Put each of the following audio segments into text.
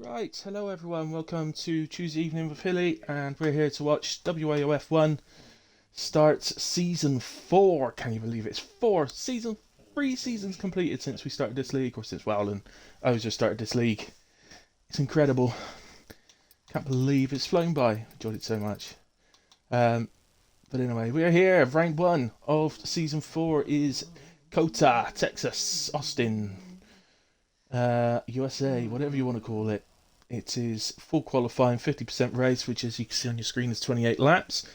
Right, hello everyone, welcome to Tuesday Evening with Hilly, and we're here to watch WAOF1 start Season 4. Can you believe it's 3 seasons completed since we started this league, or since Wowland and Ozer started this league. It's incredible. Can't believe it's flown by. Enjoyed it so much. But anyway, we're here. Round 1 of Season 4 is Kota, Texas, Austin, USA, whatever you want to call it. It is full qualifying, 50% race, which as you can see on your screen is 28 laps.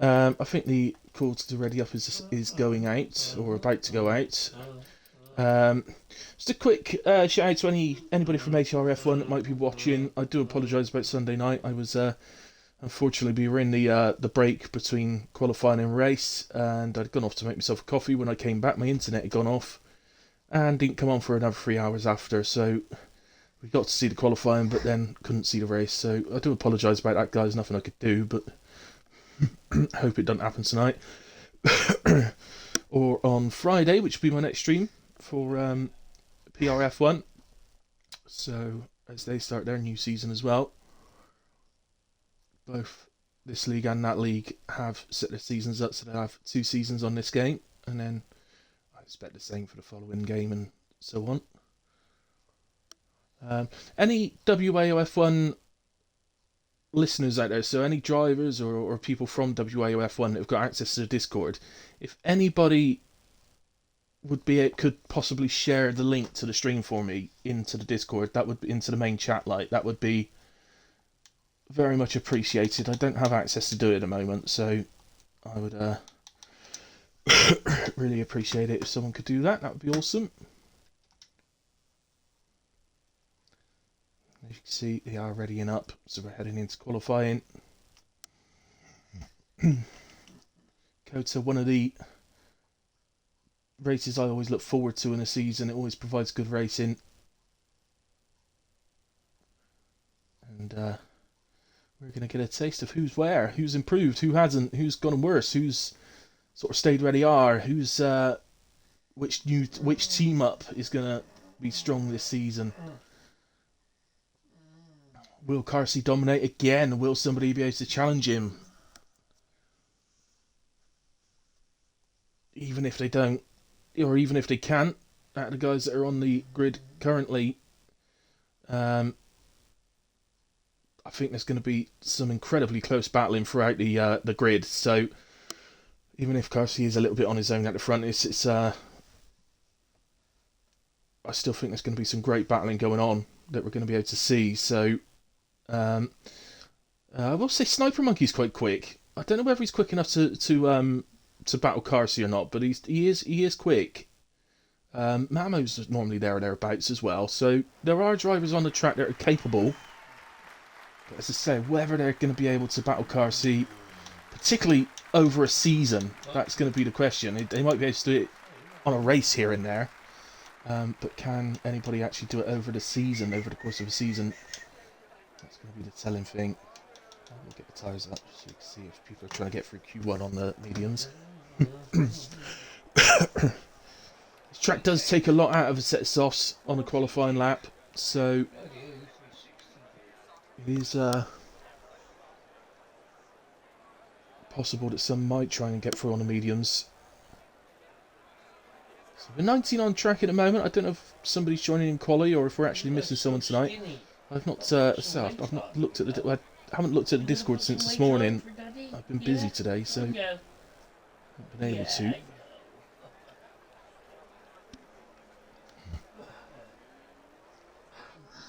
I think the call to ready up is going out, or about to go out. Just a quick shout out to anybody from HRF1 that might be watching. I do apologise about Sunday night. I was unfortunately we were in the break between qualifying and race, and I'd gone off to make myself a coffee. When I came back, my internet had gone off and didn't come on for another 3 hours after. So we got to see the qualifying, but then couldn't see the race. So I do apologise about that, guys. Nothing I could do, but hope it doesn't happen tonight or on Friday, which will be my next stream for PRF1. So as they start their new season as well, both this league and that league have set their seasons up, so they'll have 2 seasons on this game, and then I expect the same for the following game and so on. Any WAOF1 listeners out there, so any drivers or people from WAOF1 that have got access to the Discord, if anybody could possibly share the link to the stream for me into the Discord, that would into the main chat, that would be very much appreciated. I don't have access to do it at the moment, so I would really appreciate it if someone could do that. That would be awesome. As you can see, they are readying up, so we're heading into qualifying. Kota, one of the races I always look forward to in a season. It always provides good racing. And we're going to get a taste of who's where, who's improved, who hasn't, who's gone worse, who's sort of stayed where they are, who's which team up is going to be strong this season. Will Carsey dominate again? Will somebody be able to challenge him? Even if they don't, or even if they can't, out of the guys that are on the grid currently, I think there's going to be some incredibly close battling throughout the grid. So even if Carsey is a little bit on his own at the front, it's I still think there's going to be some great battling going on that we're going to be able to see. So I will say Sniper Monkey's quite quick. I don't know whether he's quick enough to battle Carsey or not, but he is quick. Mamo's normally there or thereabouts as well. So there are drivers on the track that are capable. But as I say, whether they're going to be able to battle Carsey, particularly over a season, that's going to be the question. They might be able to do it on a race here and there, but can anybody actually do it over the season, over the course of a season? That's going to be the telling thing. We'll get the tyres up so you can see if people are trying to get through Q1 on the mediums. This track does take a lot out of a set of softs on a qualifying lap, so it is possible that some might try and get through on the mediums. So we're 19 on track at the moment. I don't know if somebody's joining in quali or if we're actually missing someone tonight. I've not looked at I haven't looked at the Discord since this morning. I've been busy today, so I haven't been able to.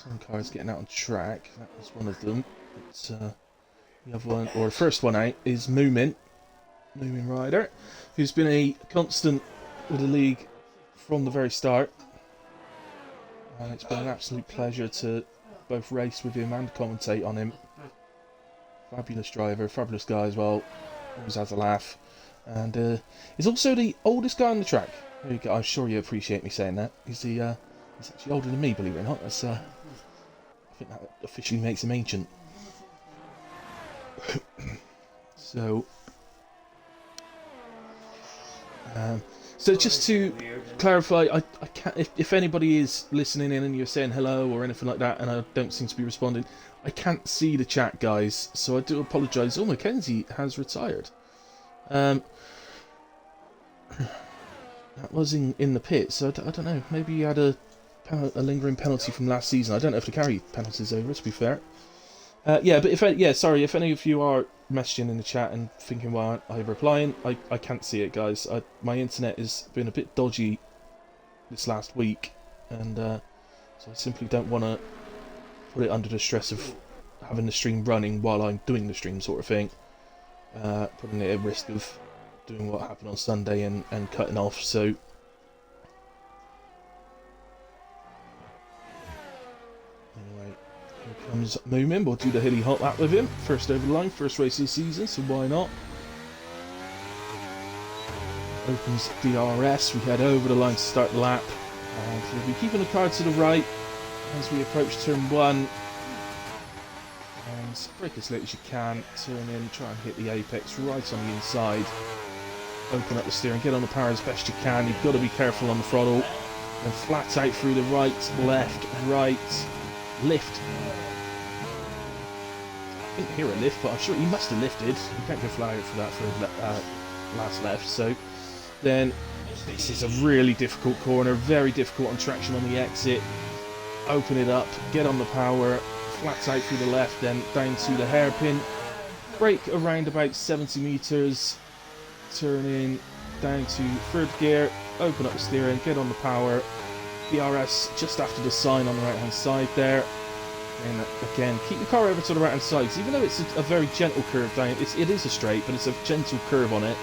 Some cars getting out on track. That was one of them. But, the other one, or the first one out, is Moomin Rider, who's been a constant with the league from the very start. And it's been an absolute pleasure to both race with him and commentate on him. Fabulous driver, fabulous guy as well. Always has a laugh. And he's also the oldest guy on the track. There you go. I'm sure you appreciate me saying that. He's actually older than me, believe it or not. That's I think that officially makes him ancient. So So just to clarify, I can't. If anybody is listening in and you're saying hello or anything like that, and I don't seem to be responding, I can't see the chat, guys. So I do apologise. Oh, Mackenzie has retired. That was in the pit, so I don't know. Maybe he had a lingering penalty from last season. I don't know if to carry penalties over, to be fair. Yeah, but sorry, if any of you are messaging in the chat and thinking why aren't I replying, I can't see it, guys. My internet has been a bit dodgy this last week, and so I simply don't want to put it under the stress of having the stream running while I'm doing the stream, sort of thing. Putting it at risk of doing what happened on Sunday and cutting off, so... Anyway, here comes Moomin. We'll do the hilly hop lap with him. First over the line, first race of the season, so why not? Opens DRS, we head over the line to start the lap. And we'll be keeping the car to the right as we approach turn 1. And brake as late as you can, turn in, try and hit the apex right on the inside. Open up the steering, get on the power as best you can. You've got to be careful on the throttle. And flat out through the right, left, right, lift. I didn't hear a lift, but I'm sure he must have lifted. You can't go flat out for that for last left. So then this is a really difficult corner, very difficult on traction on the exit. Open it up, get on the power, flat out through the left, then down to the hairpin. Brake around about 70 metres. Turn in, down to third gear, open up the steering, get on the power, DRS just after the sign on the right hand side there, and again keep the car over to the right hand side, even though it's a very gentle curve down, it is a straight, but it's a gentle curve on it,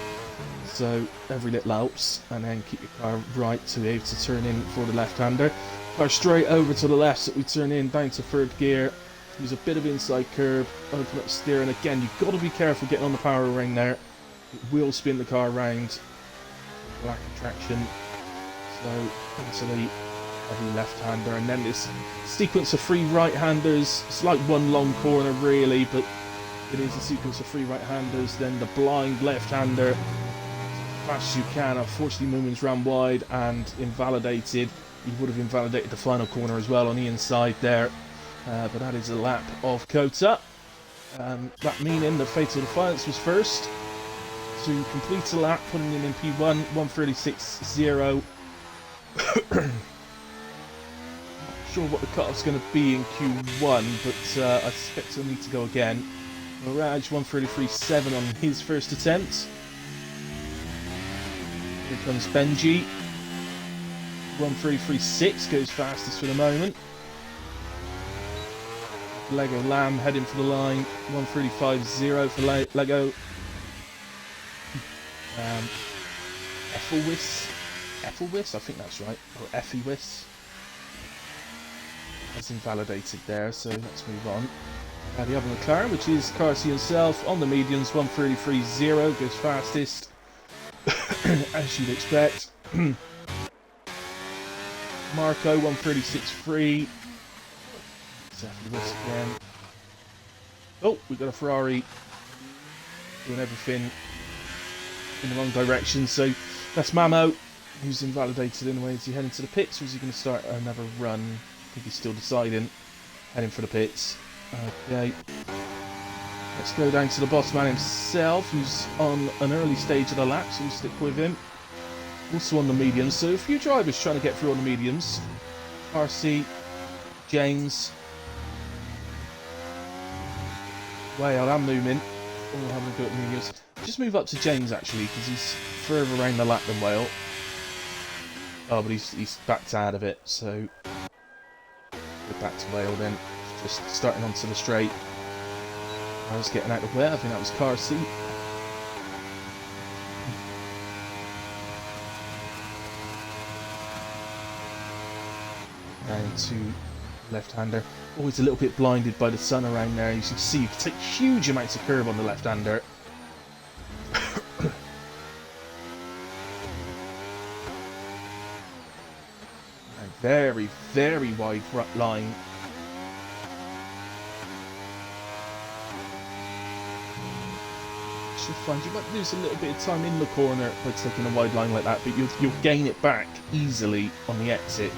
so every little helps, and then keep your car right to be able to turn in for the left hander. Car straight over to the left, so we turn in, down to third gear, use a bit of inside curve, open up the steering, again you've got to be careful getting on the power ring there. It will spin the car around, lack of traction, so into the heavy left-hander, and then this sequence of 3 right-handers. It's like one long corner really, but it is a sequence of 3 right-handers, then the blind left-hander, as fast as you can. Unfortunately Moomin's ran wide and invalidated. He would have invalidated the final corner as well on the inside there, but that is a lap of Kota. That meaning the Fatal Defiance was first to complete the lap, putting him in P1, 1:36.0. Not sure what the cut-off's going to be in Q1, but I suspect he'll need to go again. Mirage 1:33.7 on his first attempt. Here comes Benji. 1:33.6 goes fastest for the moment. Lego Lamb heading for the line. 1:35.0 for Lego. Ethelwis, I think that's right, or Effiwis. That's invalidated there, so let's move on. The other McLaren, which is Carcy himself, on the mediums, 1:33.0 goes fastest, as you'd expect. Marco, 1:36.3. Effiwis again. Oh, we've got a Ferrari doing everything in the wrong direction, so that's Mamo, who's invalidated anyway. Is he heading to the pits, or is he going to start another run? I think he's still deciding. Heading for the pits. Okay. Let's go down to the boss man himself, who's on an early stage of the lap, so we'll stick with him. Also on the mediums, so a few drivers trying to get through on the mediums. RC, James, Whale and Moomin, all having a go at the mediums. Just move up to James actually, because he's further around the lap than Whale. Oh, but he's backed out of it, so go back to Whale then. Just starting onto the straight. I was getting out of the way, I think that was car seat. Down to left-hander. Always a little bit blinded by the sun around there. As you can see, you can take huge amounts of curve on the left-hander. Very, very wide front line. you'll find you might lose a little bit of time in the corner by taking a wide line like that, but you'll gain it back easily on the exit.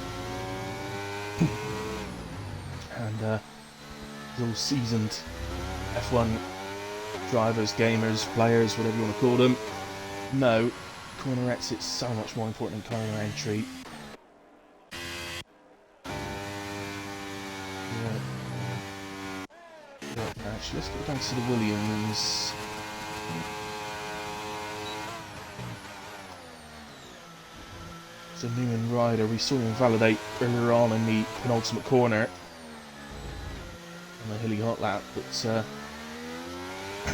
And all seasoned F1 drivers, gamers, players, whatever you want to call them, know corner exit's so much more important than corner entry. Actually, let's go down to the Williams. It's a Newman rider. We saw him validate earlier on in the penultimate corner on the hilly hot lap, but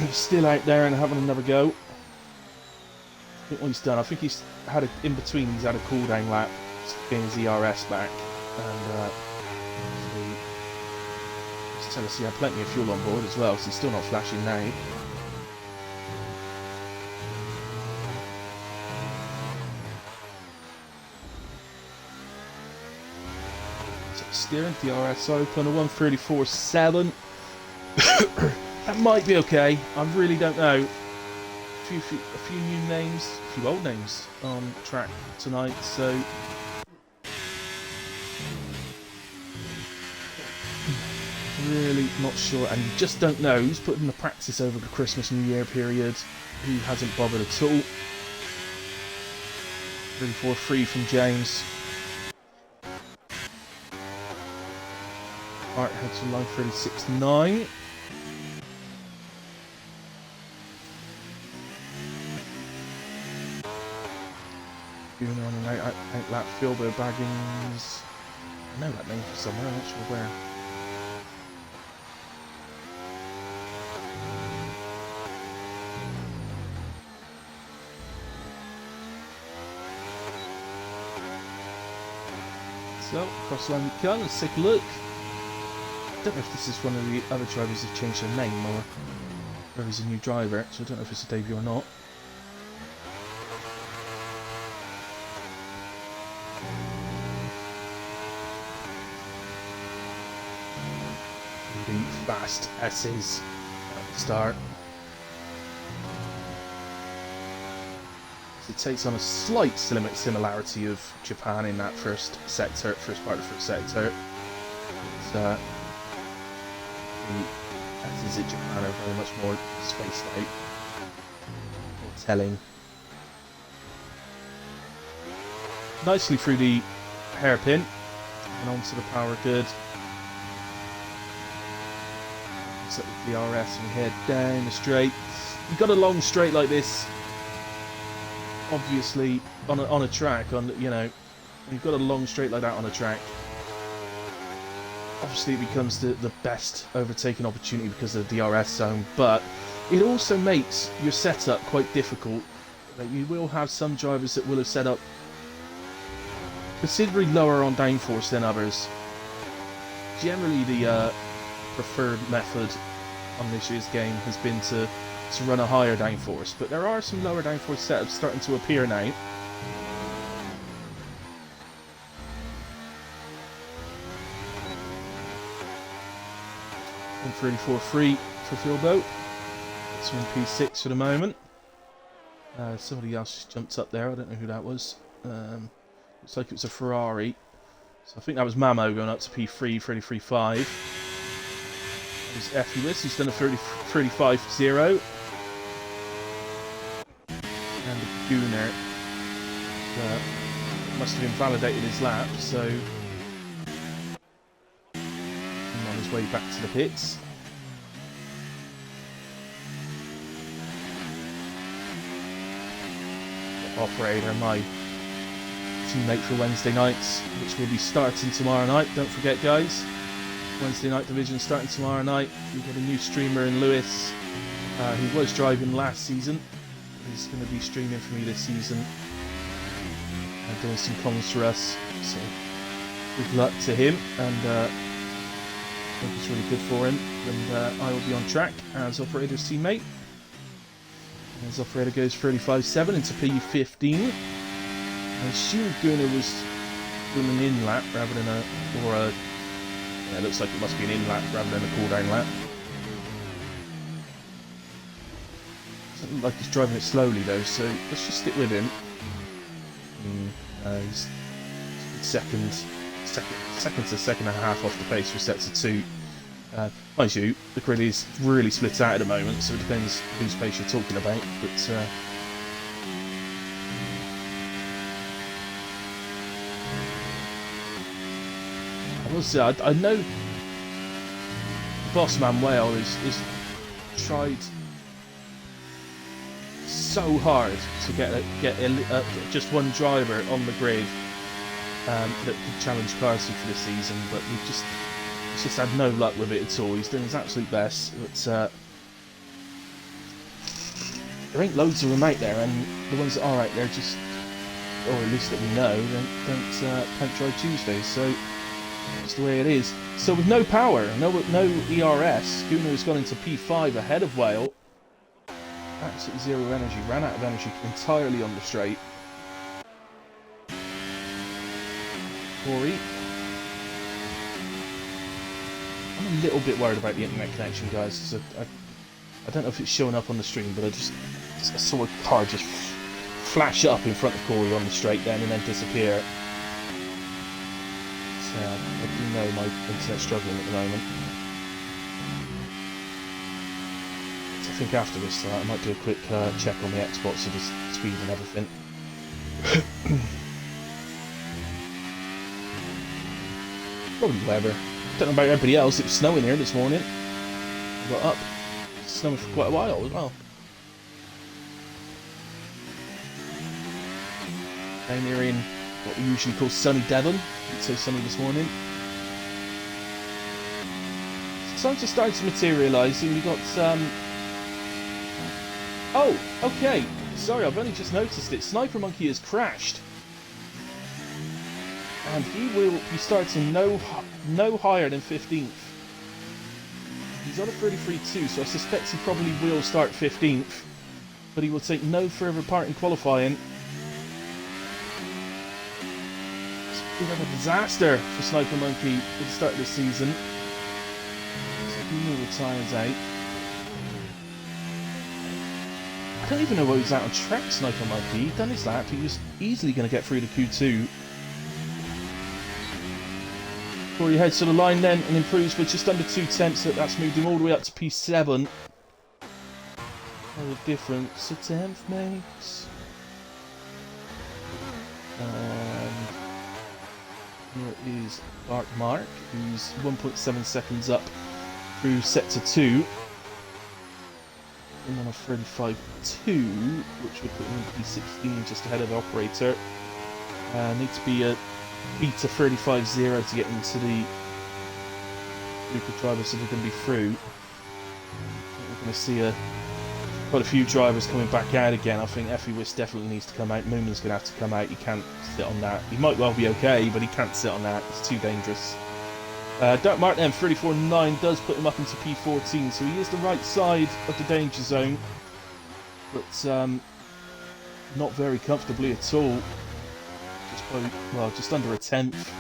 he's still out there and having another go. I think what he's done, I think he's had in between, he's had a cool down lap to gain his ERS back, and tell us he had plenty of fuel on board as well, so he's still not flashing now. So steering, DRS open, a 134.7. That might be okay, I really don't know. A few new names, a few old names on track tonight, so really not sure, and you just don't know who's putting the practice over the Christmas New Year period, who hasn't bothered at all. 34.3 from James. Art heads to line 36.9. Going on an out lap field by Baggins. I know that name from somewhere, I'm not sure where. So, cross line we come, let's take a look. I don't know if this is one of the other drivers who've changed their name, or whether he's a new driver, so I don't know if it's a debut or not. The fast S's at the start. It takes on a slight similarity of Japan in that first part of the first sector. The S's in Japan are very much more spaced out, more telling. Nicely through the hairpin and onto the power good. Set the DRS and head down the straight. You've got a long straight like this, obviously on a track, you know, you've got a long straight like that on a track, obviously it becomes the best overtaking opportunity because of the DRS zone, but it also makes your setup quite difficult. Like, you will have some drivers that will have set up considerably lower on downforce than others. Generally the preferred method on this year's game has been to run a higher downforce, but there are some lower downforce setups starting to appear now. And 34.3 for Philbo. It's in P6 for the moment. Somebody else just jumped up there, I don't know who that was. Looks like it was a Ferrari. So I think that was Mamo going up to P3, 33.5. There's Effie List, who's done a 35.0. And the Gooner must have invalidated his lap, so he's on his way back to the pits. The operator, my teammate for Wednesday nights, which will be starting tomorrow night. Don't forget, guys, Wednesday night division starting tomorrow night. We've got a new streamer in Lewis, who was driving last season. He's going to be streaming for me this season and doing some comms for us, so good luck to him, and I think it's really good for him, and I will be on track as operator's teammate. As operator goes 35.7 into P15. I assume Gunnar was doing an in lap rather than yeah, it looks like it must be an in lap rather than a cool down lap. So Doesn't look like he's driving it slowly though, so let's just stick with him. He's second to second and a half off the pace for sets of 2. Mind you, the grid is really split out at the moment, so it depends whose pace you're talking about. But I will say, I know Bossman Whale is tried so hard to get just one driver on the grid that could challenge Carsey for this season, but he's just had no luck with it at all. He's doing his absolute best, but there ain't loads of them out there, and the ones that are out there just, or at least that we know, don't drive Tuesdays, so that's the way it is. So with no power, no ERS, Guna has gone into P5 ahead of Whale. Absolutely zero energy, ran out of energy entirely on the straight. Corey. I'm a little bit worried about the internet connection, guys. So I don't know if it's showing up on the stream, but I saw a car just flash up in front of Corey on the straight then and then disappear. So I do know my internet's struggling at the moment. So I think after this I might do a quick check on the Xbox of the speed and everything. Probably weather. Don't know about everybody else, it was snowing here this morning. I got up. It's snowing for quite a while as well. Down here in what we usually call sunny Devon. It's so sunny this morning. Sun just started to materialise and we got oh, okay. Sorry, I've only just noticed it. Sniper Monkey has crashed. And he will be starting no higher than 15th. He's on a 33.2, so I suspect he probably will start 15th. But he will take no further part in qualifying. It's a bit of a disaster for Sniper Monkey at the start of the season. So he will retires out. I don't even know why he's out on track, Sniper Monkey. He'd done his lap, he was easily going to get through the Q2. Corey heads to the line then and improves with just under 2 tenths. That's moved him all the way up to P7. No difference a tenth makes. And here is Bart Mark, who's 1.7 seconds up through sector 2. And on a 35.2, which would put him in P16 just ahead of the operator. Need to be a beat to 35.0 to get into the group of drivers that are going to be through. We're going to see quite a few drivers coming back out again. I think Effie Wiss definitely needs to come out. Moonman's going to have to come out. He can't sit on that. He might well be okay, but he can't sit on that. It's too dangerous. Dark Martin M34.9 does put him up into P14, so he is the right side of the danger zone, but not very comfortably at all. Just under a tenth.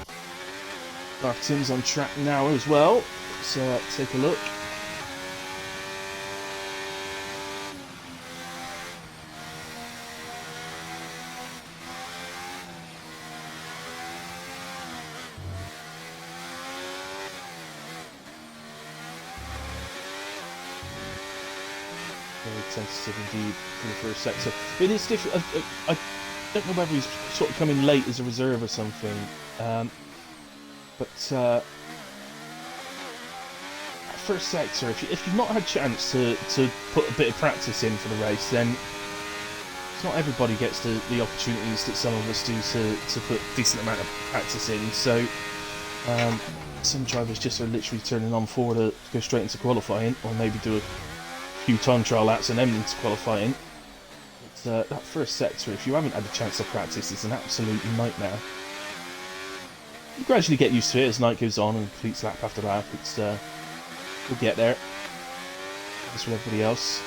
Dark Tim's on track now as well, so take a look. Very tentative indeed for the first sector. It is different. I don't know whether he's sort of coming late as a reserve or something, but first sector, if you've not had a chance to put a bit of practice in for the race, then it's not everybody gets the opportunities that some of us do to put a decent amount of practice in. So some drivers just are literally turning on forward to go straight into qualifying, or maybe do a few time trial laps and then into qualifying. But that first sector, if you haven't had a chance to practice, is an absolute nightmare. You gradually get used to it as night goes on and completes lap after lap. It's we'll get there. As with everybody else.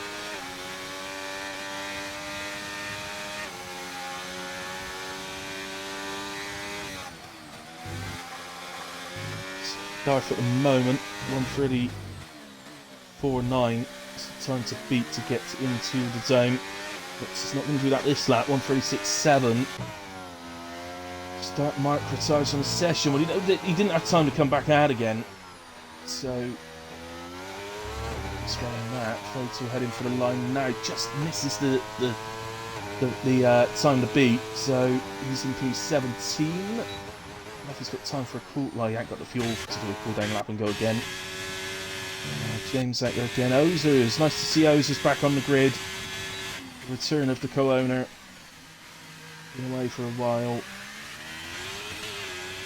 Darth at the moment, 1:34.9. Time to beat to get into the zone. But he's not going to do that this lap. 1:36.7. Start Mark retires on the session. Well, he didn't have time to come back out again. So, he's running that. Fatal heading for the line now. Just misses the time to beat. So, he's in P17. I don't know if he's got time for a cool... Well, he ain't got the fuel to do a cool down lap and go again. James out there again. Ozers. Nice to see Ozers back on the grid. Return of the co-owner. Been away for a while.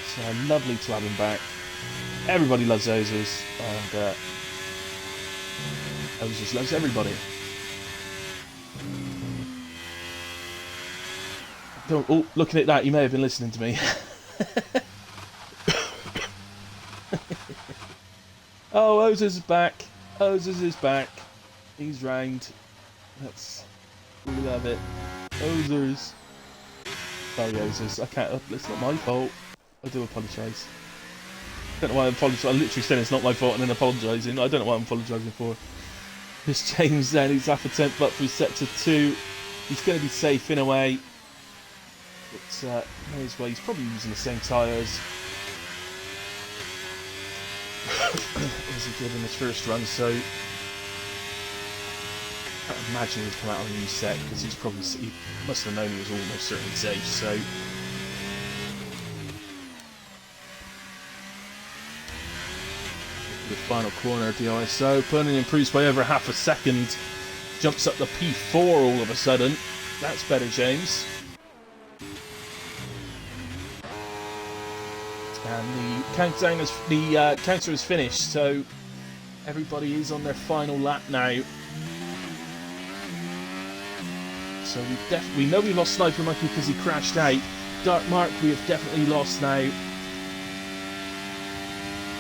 So lovely to have him back. Everybody loves Ozers. And Ozers loves everybody. Oh, looking at that, you may have been listening to me. Oh, Ozers is back. Ozers is back. He's round. That's... We love it. Ozers. Sorry, Ozers. I can't... It's not my fault. I do apologise. I don't know why I'm apologising. I literally said it's not my fault and then apologising. I don't know what I'm apologising for. This James then, he's half a tenth up for sector 2. He's going to be safe in a way. But may as well. He's probably using the same tyres as he did in his first run, so I can't imagine he'd come out on a new set because he must have known he was almost certainly safe. So the final corner of the IS Open and improves by over half a second, jumps up to P4 all of a sudden. That's better, James. And the countdown is counter is finished, so everybody is on their final lap now. So we know we lost Sniper Monkey because he crashed out. Dark Mark we have definitely lost now.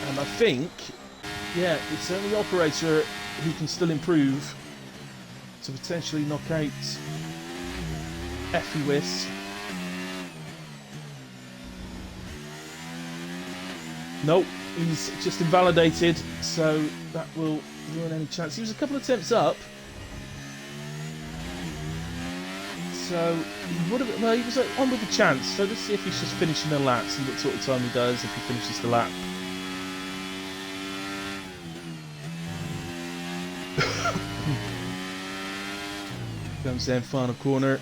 And I think, yeah, it's only Operator who can still improve to potentially knock out Effie Wiss. Nope, he's just invalidated, so that will ruin any chance. He was a couple of attempts up, so he would have. Well, he was on with a chance. So let's see if he's just finishing the lap. See what sort of time he does if he finishes the lap. Comes down final corner.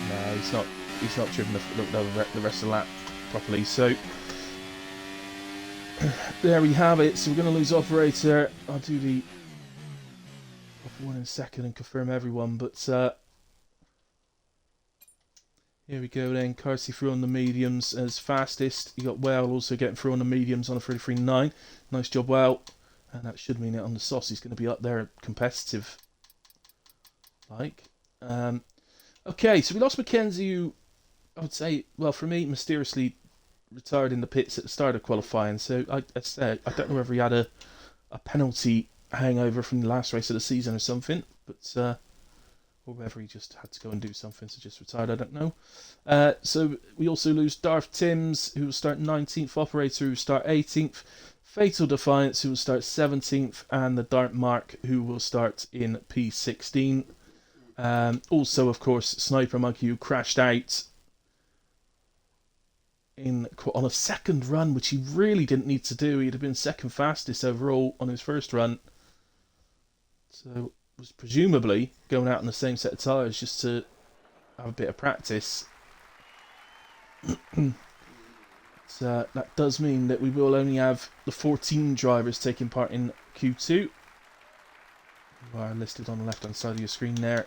No, he's not. He's not driven the rest of the lap properly. So there we have it. So we're going to lose Operator. I'll do the one in a second and confirm everyone. But here we go then. Carsey through on the mediums as fastest. You got WAOF also getting through on the mediums on a 33.9. Nice job, WAOF. And that should mean that on the sauce he's going to be up there competitive. Like. Okay, so we lost Mackenzie, who I would say, well, for me, mysteriously retired in the pits at the start of qualifying. So I don't know whether he had a penalty hangover from the last race of the season or something, but or whether he just had to go and do something, so just retired. I don't know. So we also lose Darth Timms, who will start 19th, Operator, who will start 18th, Fatal Defiance, who will start 17th, and the Dark Mark, who will start in P16. Also, of course, Sniper Monkey, who crashed out on a second run, which he really didn't need to do. He'd have been second fastest overall on his first run. So was presumably going out on the same set of tyres just to have a bit of practice. So that does mean that we will only have the 14 drivers taking part in Q2, who are listed on the left hand side of your screen there.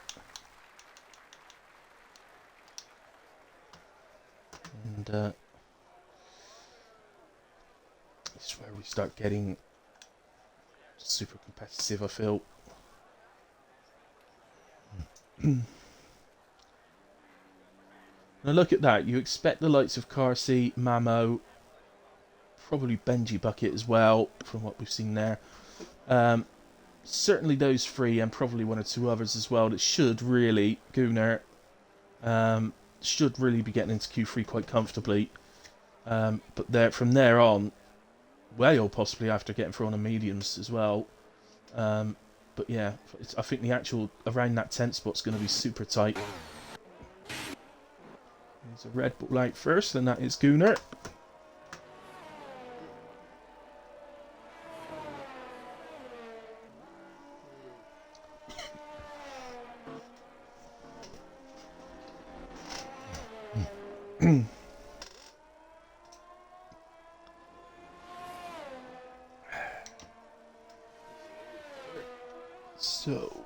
And this is where we start getting super competitive, I feel. Now look at that, you expect the likes of Carsey, Mamo, probably Benji Bucket as well, from what we've seen there. Certainly those three, and probably one or two others as well, that should really, Gunnar, should really be getting into Q3 quite comfortably. But from there on, Whale possibly after getting through on the mediums as well. But yeah, I think the actual around that 10th spot's going to be super tight. There's a Red Bull out first, and that is Gunnar. So,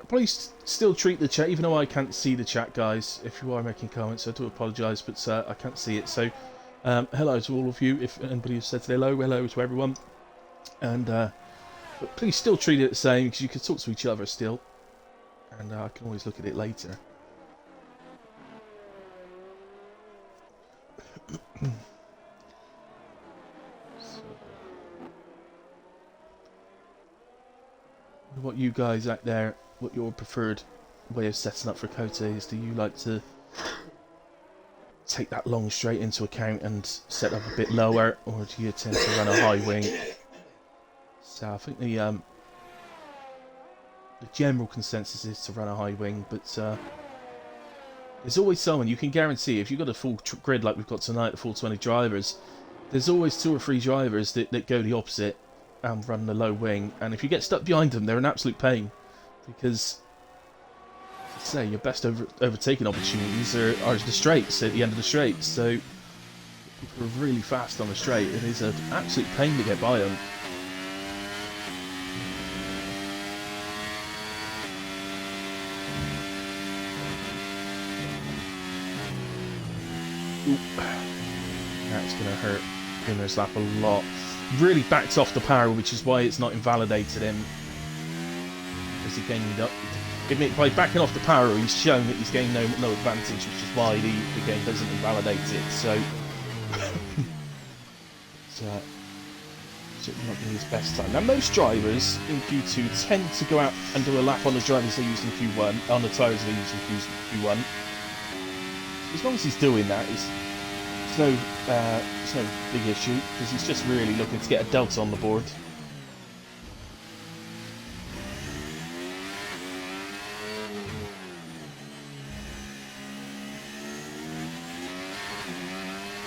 please still treat the chat, even though I can't see the chat, guys. If you are making comments, I do apologise, but I can't see it. So, hello to all of you. If anybody has said hello to everyone. And but please still treat it the same, because you can talk to each other still, and I can always look at it later. What you guys out there, what your preferred way of setting up for Kote is? Do you like to take that long straight into account and set up a bit lower, or do you tend to run a high wing? So I think the general consensus is to run a high wing, but there's always someone, you can guarantee, if you've got a full grid like we've got tonight, the full 20 drivers, there's always 2 or 3 drivers that go the opposite and run the low wing, and if you get stuck behind them, they're an absolute pain, because, as I say, your best overtaking opportunities are the straights, at the end of the straights, so people are really fast on the straight. It is an absolute pain to get by them. Ooh. That's going to hurt Gunnar's lap a lot. Really backed off the power, which is why it's not invalidated him. Because he gained up. By backing off the power, he's shown that he's gained no advantage, which is why the game doesn't invalidate it. So, certainly not going to be his best time. Now, most drivers in Q2 tend to go out and do a lap on the drivers they used in Q1, on the tyres they used in Q1. As long as he's doing that, it's no big issue, because he's just really looking to get a delta on the board.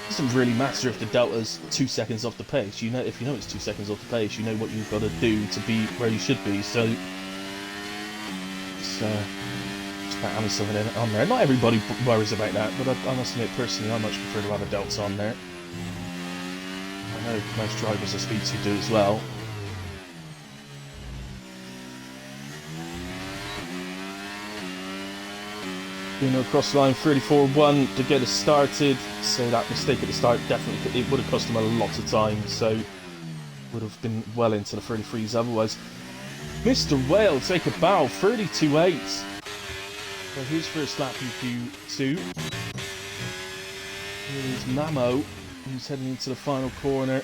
It doesn't really matter if the delta's 2 seconds off the pace. You know, if you know it's 2 seconds off the pace, you know what you've got to do to be where you should be. So it's about having something on there. Not everybody worries about that, but I must admit, personally, I much prefer to have a delta on there. I know most drivers I speak to do as well. Across the line, 34-1 to get us started. So that mistake at the start definitely, it would have cost him a lot of time. So would have been well into the 33s otherwise. Mr. Whale take a bow, 32.8 for his first lap in Q2. Here's Mamo, who's heading into the final corner.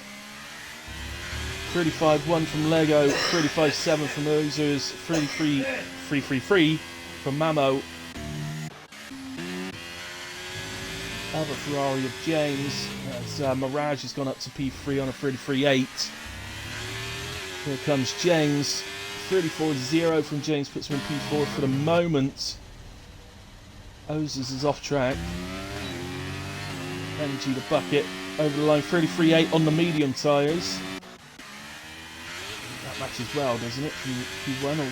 35.1 from Lego, 35.7 from Ozers, 33.3 from Mamo. Other Ferrari of James, as Mirage has gone up to P3 on a 33.8. Here comes James, 34.0 from James, puts him in P4 for the moment. Ozers is off track. Energy the bucket over the line, 33.8 on the medium tyres. That matches well, doesn't it, from Q1? Or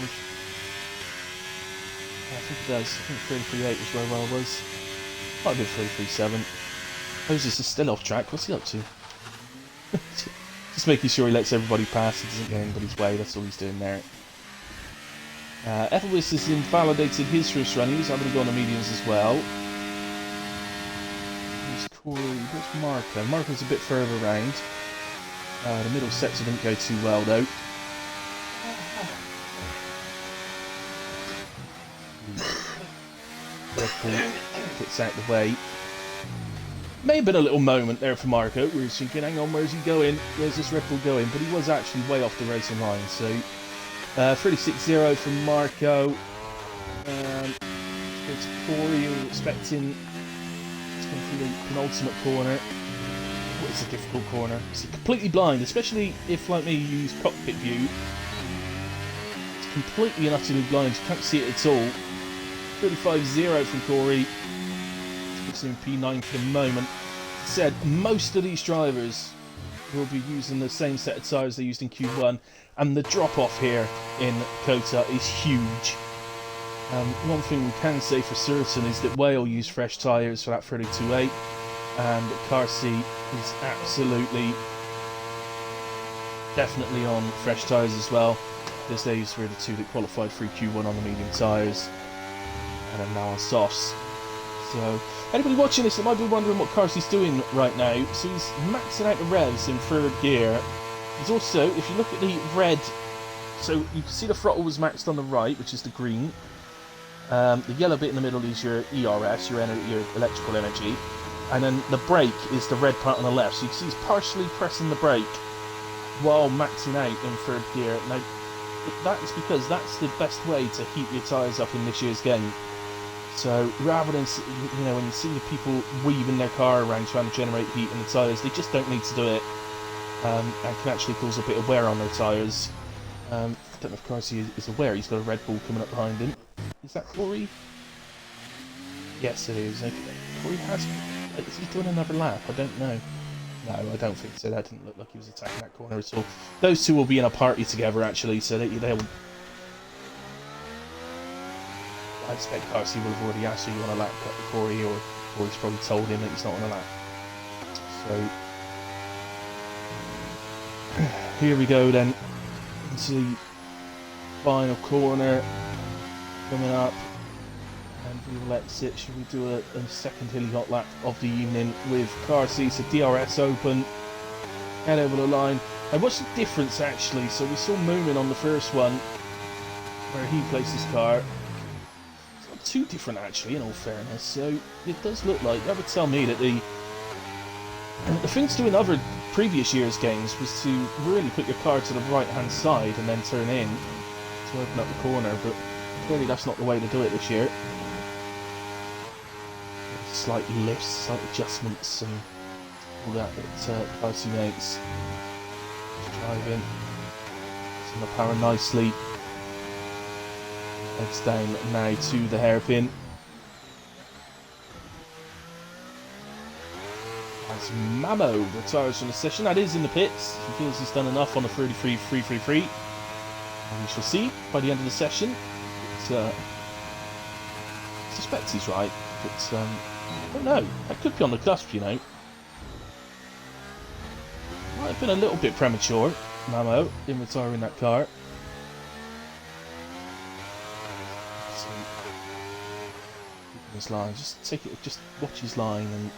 I think it does. I think 33.8 was where well was. Might have been 33.7. Ozers is still off track. What's he up to? Just making sure he lets everybody pass. He doesn't get anybody's way. That's all he's doing there. Ethelwis has invalidated his first run. He was having to go on the mediums as well. There's Corey. Where's Marco? Marco's a bit further round. The middle sector didn't go too well though. Red Bull gets out the way. May have been a little moment there for Marco where he's thinking, hang on, where's he going? Where's this Red Bull going? But he was actually way off the racing line. So 36.0 from Marco. It's Corey, who we're expecting It's going through the penultimate corner. What is a difficult corner? It's completely blind, especially if, like me, you use cockpit view. It's completely and utterly blind. You can't see it at all. 35-0 from Corey. It's in P9 for the moment. Said most of these drivers will be using the same set of tyres they used in Q1, and the drop-off here in Kota is huge. One thing we can say for certain is that Whale used fresh tyres for that 32.8, and Car C is absolutely, definitely on fresh tyres as well, because these were the two that qualified through Q1 on the medium tyres, and are now on softs. So, anybody watching this that might be wondering what Car C's doing right now, so he's maxing out the revs in third gear. He's also, if you look at the red, so you can see the throttle was maxed on the right, which is the green. The yellow bit in the middle is your ERS, your electrical energy, and then the brake is the red part on the left. So you can see he's partially pressing the brake while maxing out in third gear. Now, that is because that's the best way to heat your tyres up in this year's game. So rather than, you know, when you see the people weaving their car around trying to generate heat in the tyres, they just don't need to do it, and can actually cause a bit of wear on their tyres. I don't know if Carcy is aware he's got a Red Bull coming up behind him. Is that Corey? Yes, it is. Okay. Corey has... Is he doing another lap? I don't know. No, I don't think so. That didn't look like he was attacking that corner at all. Those two will be in a party together, actually, so they'll... I expect Carcy will have already asked you on a lap cut with Corey, or Corey's probably told him that he's not on a lap. So... here we go then. Into the final corner coming up, and we will exit. Should we do a second hilly hot lap of the evening with Car C? So DRS open, head over the line. And what's the difference actually? So we saw Moomin on the first one where he placed his car. It's not too different actually, in all fairness. So it does look like, that would tell me that the thing to do in other previous year's games was to really put your car to the right hand side and then turn in to open up the corner, but clearly that's not the way to do it this year. Slight lifts, slight adjustments and all that Carcy makes. Just driving, setting the power nicely. Heads down now to the hairpin. As Mamo retires from the session, that is in the pits. He feels he's done enough on the 33.333. And we shall see by the end of the session. I suspect he's right, but I don't know. That could be on the cusp, you know. Might have been a little bit premature, Mamo, in retiring that car. So, keeping his line, just watch his line and.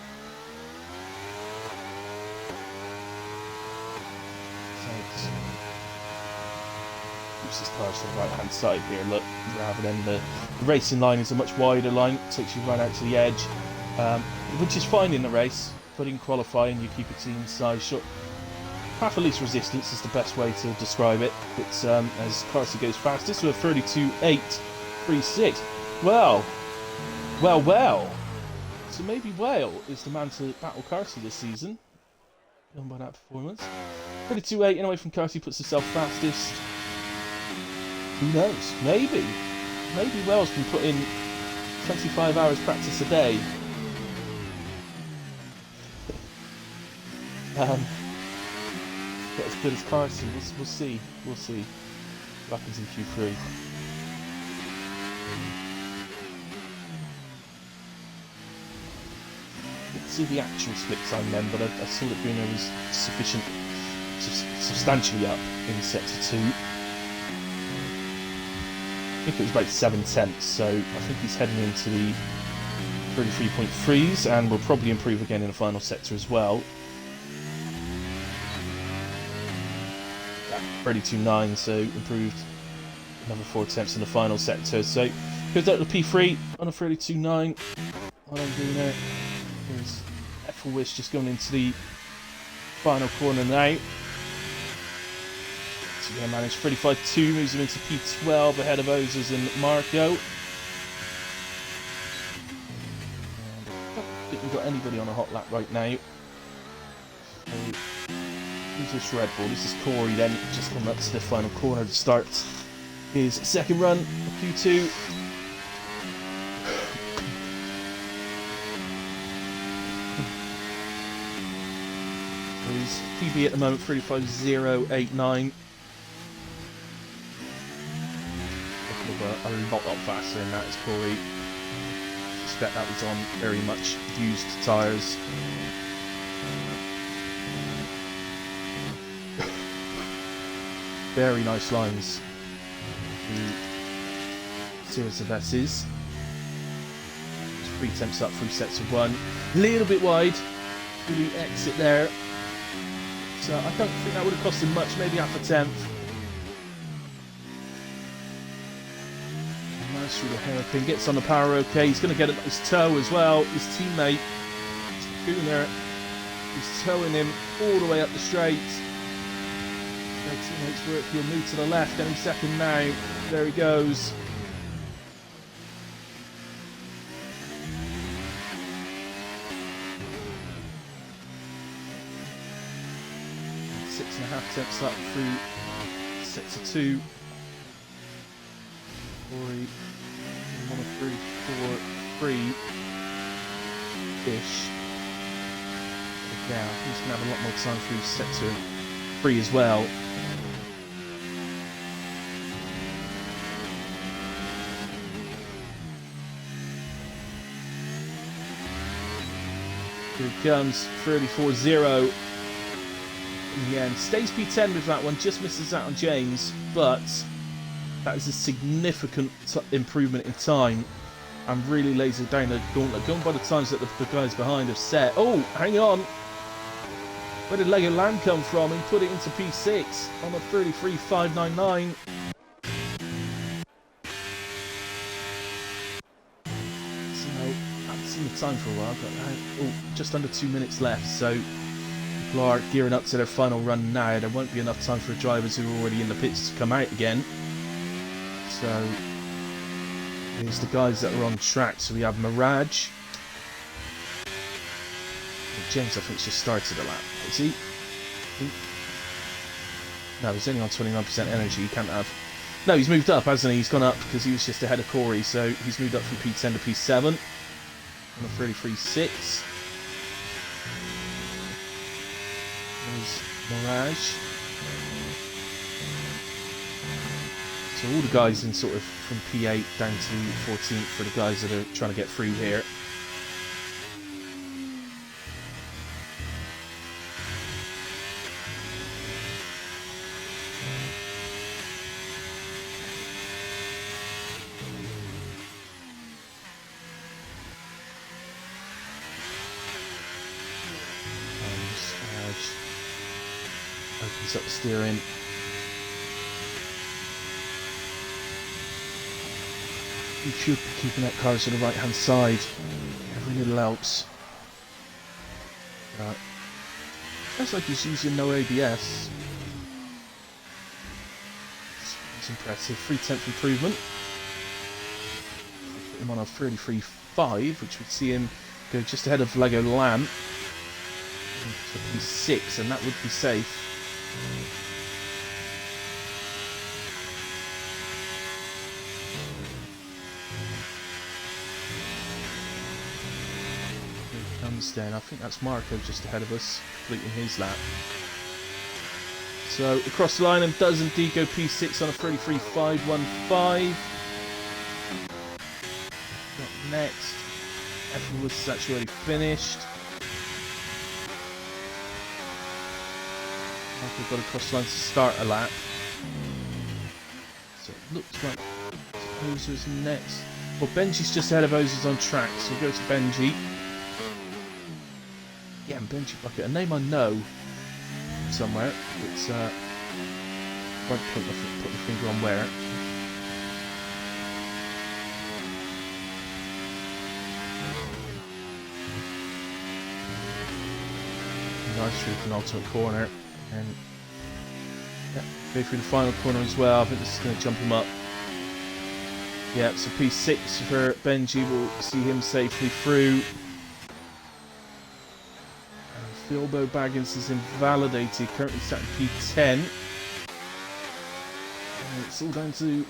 This car to the right hand side here, look, rather than the racing line is a much wider line, takes you right out to the edge, which is fine in the race, but in qualifying you keep it to the inside. Short, half of least resistance is the best way to describe it, but as Carcy goes fastest with a 32.836. Well, so maybe Whale is the man to battle Carcy this season, going by that performance. 32.8 anyway from Carcy, puts himself fastest. Who knows? Maybe Wales can put in 25 hours practice a day. Get as good as Carson. We'll see. What happens in Q3. Didn't see the actual split time then, but I saw that Bruno was substantially up in sector 2. I think it was about 7/10, so I think he's heading into the 33.3s and will probably improve again in the final sector as well. 32.9, so improved another 4 attempts in the final sector. So goes out to P3 on a 32.9. On Bruno. There's Ethelwish just going into the final corner now. So going to manage 35.2, moves him into P12 ahead of Ozers and Marco. And I don't think we've got anybody on a hot lap right now. So, who's this Red Bull? This is Corey then, just coming up to the final corner to start his second run of Q2. His PB at the moment 35089. A lot faster than that is Corey. I suspect that was on very much used tyres. Very nice lines. The series of S's. 3 attempts up, 3 sets of 1. Little bit wide. Really exit there. So I don't think that would have cost him much, maybe half a tenth. Nice through the hairpin, gets on the power okay. He's going to get his toe as well. His teammate, doing there, is towing him all the way up the straight. Their teammates work, he'll move to the left any second now. There he goes. Six and a half attempts up through sets of 2. Corey, 1 of 3, 4, 3-ish. Yeah, he's going to have a lot more time through sets of 3 as well. Here it comes, 34-0. In the end, stays P10 with that one, just misses out on James, but that is a significant improvement in time and really lays it down the gauntlet. Going by the times that the guys behind have set. Oh, hang on. Where did Lego Land come from? He put it into P6 on a 33.599. So, I haven't seen the time for a while, but just under 2 minutes left, so people are gearing up to their final run now. There won't be enough time for drivers who are already in the pits to come out again. So, here's the guys that are on track. So we have Mirage. James, I think, just started a lap. Is he? No, he's only on 29% energy. He can't have... No, he's moved up, hasn't he? He's gone up because he was just ahead of Corey. So he's moved up from P10 to P7. On a 33.6. There's Mirage. So all the guys in sort of from P8 down to 14th for the guys that are trying to get through here. Opens up the steering. You should be keeping that car to the right hand side. Every little helps. Right. Looks like he's using no ABS. It's impressive. 3/10 improvement. Put him on a 33.5, which would see him go just ahead of Lego Lamp. So P6, and that would be safe. Then I think that's Marco just ahead of us, completing his lap. So across the line and does indeed go P6 on a 33.515. Up next, Effortless is actually already finished. Marco got across the line to start a lap. So it looks like Ozer's next. Well, Benji's just ahead of Ozer's on track, so we'll go to Benji. Yeah, and Benji Bucket, a name I know somewhere. It's won't put my finger on where. Nice through the penultimate corner, and yeah, go through the final corner as well. I think this is going to jump him up. Yeah, so P6 for Benji will see him safely through. Filbo Baggins is invalidated, currently sat in P10. And it's all down to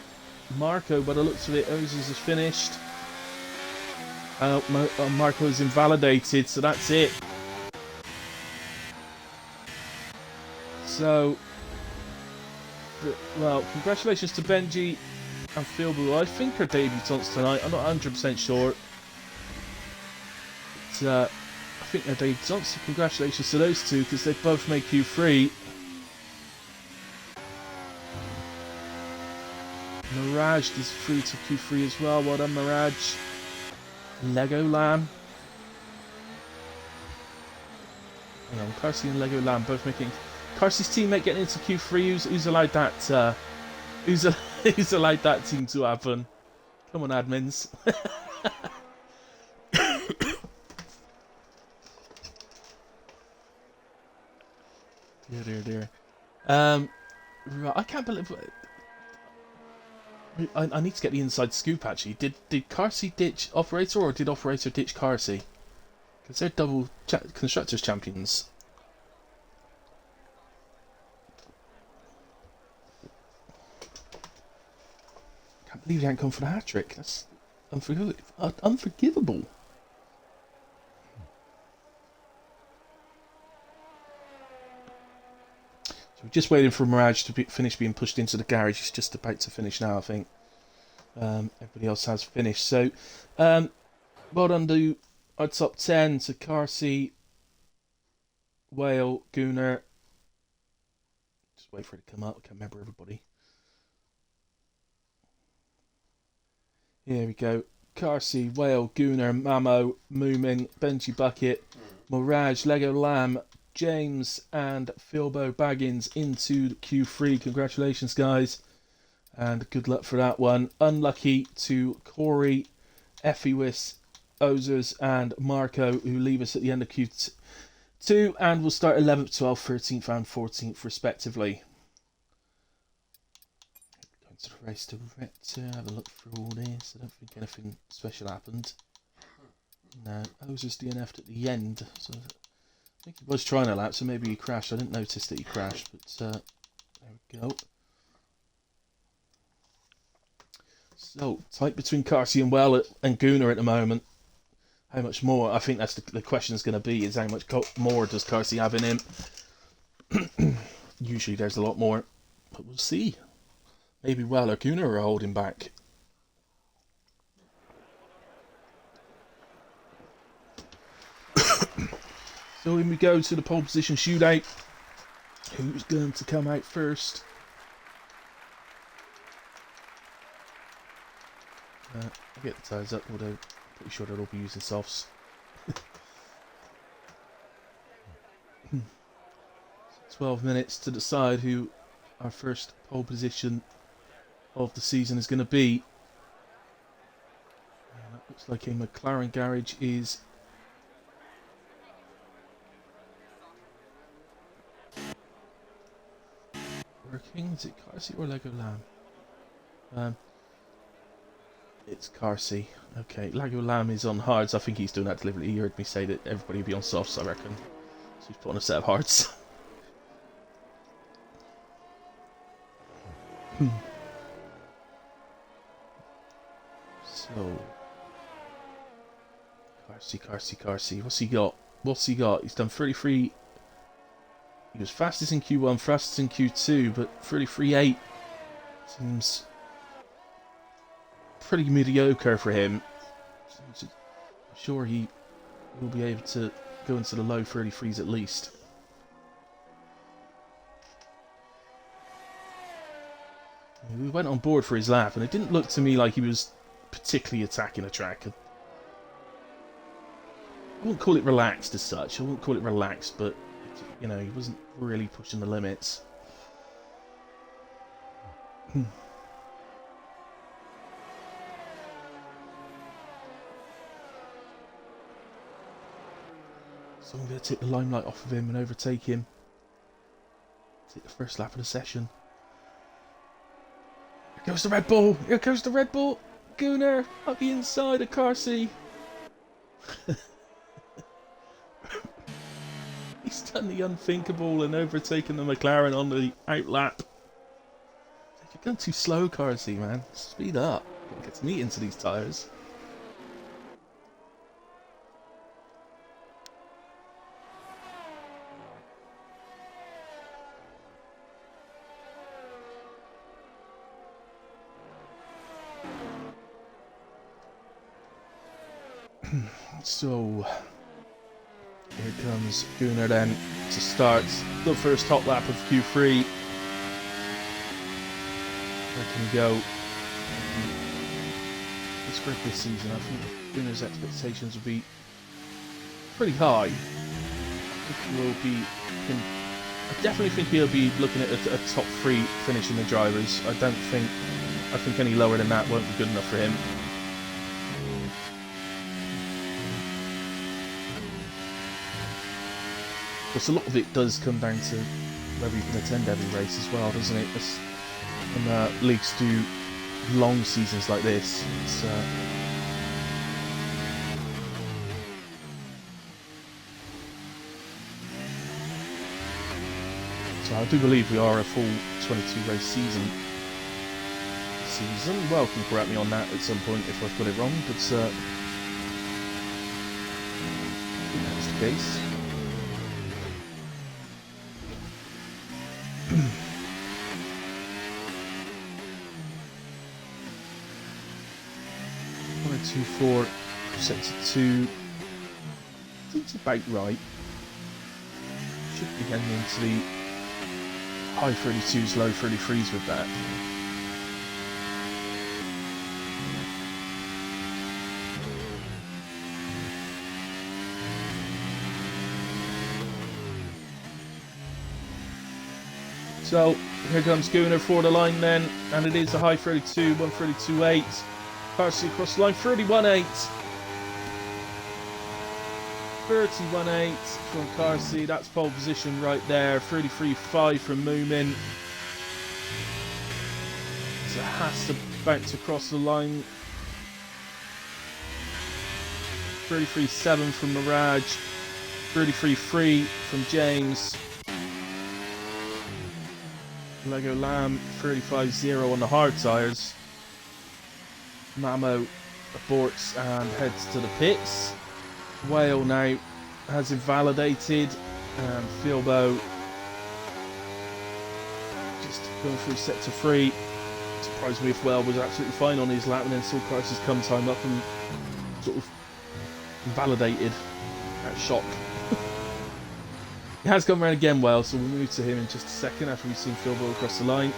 Marco, by the looks of it. Ozers is finished. Marco is invalidated, so that's it. So, well, congratulations to Benji and Philbu. I think are debutants tonight. I'm not 100% sure. But, I think they're debutants, so congratulations to those two, because they both made Q3. Mirage is through to Q3 as well. Well done, Mirage. Lego Lamb. Hang on, Carsey and Lego Lamb both making... Carsey's teammate getting into Q3. Who's allowed that? Who's allowed that team to happen? Come on, admins. Dear. Right, I can't believe... I need to get the inside scoop, actually. Did Carsey ditch Operator, or did Operator ditch Carsey? Because they're double Constructors champions. Can't believe he ain't come for the hat-trick. That's unforgivable. So we're just waiting for Mirage to finish being pushed into the garage. It's just about to finish now, I think. Everybody else has finished. So, well done to our top 10. So Carsey, Whale, Gooner. Just wait for it to come up. I can't remember everybody. Here we go. Carsey, Whale, Gooner, Mamo, Moomin, Benji Bucket, Mirage, Lego Lamb, James and Philbo Baggins into Q3. Congratulations, guys. And good luck for that one. Unlucky to Corey, Effiwis, Ozers and Marco, who leave us at the end of Q2. And we'll start 11th, 12th, 13th and 14th respectively. Going to the race director. Have a look through all this. I don't think anything special happened. No, Ozers DNF'd at the end. So I think he was trying a lap, so maybe he crashed. I didn't notice that he crashed, but there we go. So, tight between Carsey and Well and Gooner at the moment. How much more? I think that's the question is going to be, is how much more does Carsey have in him? Usually there's a lot more, but we'll see. Maybe Well or Gooner are holding back. So when we go to the pole position shootout, who's going to come out first? I'll get the tyres up, although I'm pretty sure they'll all be using softs. 12 minutes to decide who our first pole position of the season is going to be. That looks like a McLaren garage is working. Is it Carsey or Lego Lamb? It's Carsey. Okay, Lego Lamb is on hards. I think he's doing that deliberately. You heard me say that everybody will be on softs, I reckon. So he's put on a set of hards. So, Carsey. What's he got? He's done 33. He was fastest in Q1, fastest in Q2, but 33.8 seems pretty mediocre for him. I'm sure he will be able to go into the low 33s at least. We went on board for his lap, and it didn't look to me like he was particularly attacking the track. I wouldn't call it relaxed as such. But you know, he wasn't really pushing the limits. So I'm going to take the limelight off of him and overtake him. Take the first lap of the session. Here goes the Red Bull! Here goes the Red Bull! Gooner up the inside of Carsey. He's done the unthinkable and overtaken the McLaren on the outlap. You're going too slow, Carsey, man. Speed up. Get some meat into these tyres. So, here comes Gunnar then to start the first hot lap of Q3. Where can he go? It's great this season. I think Gunnar's expectations will be pretty high. I definitely think he'll be looking at a top 3 finish in the drivers. I think any lower than that won't be good enough for him. Because a lot of it does come down to whether you can attend every race as well, doesn't it? When leagues do long seasons like this, so I do believe we are a full 22 race season. Well, you can correct me on that at some point if I've got it wrong, but I think that's the case. Two, 4, sector 2. I think it's about right. Should be heading into the high 32s, low 33s with that. So here comes Gunnar for the line then, and it is a high 32, 132.8. Carsey across the line, 31.8. 31.8 from Carsey, that's pole position right there. 33.5 from Moomin. So it has to bounce across the line. 33.7 from Mirage. 33.3 from James. Lego Lamb, 35.0 on the hard tyres. Mamo aborts and heads to the pits. Whale now has invalidated, and Philbo just going through sector 3. Surprised me if Whale was absolutely fine on his lap and then saw Price's come time up and sort of invalidated. That shock. He has come around again, Whale, so we'll move to him in just a second after we've seen Philbo across the line.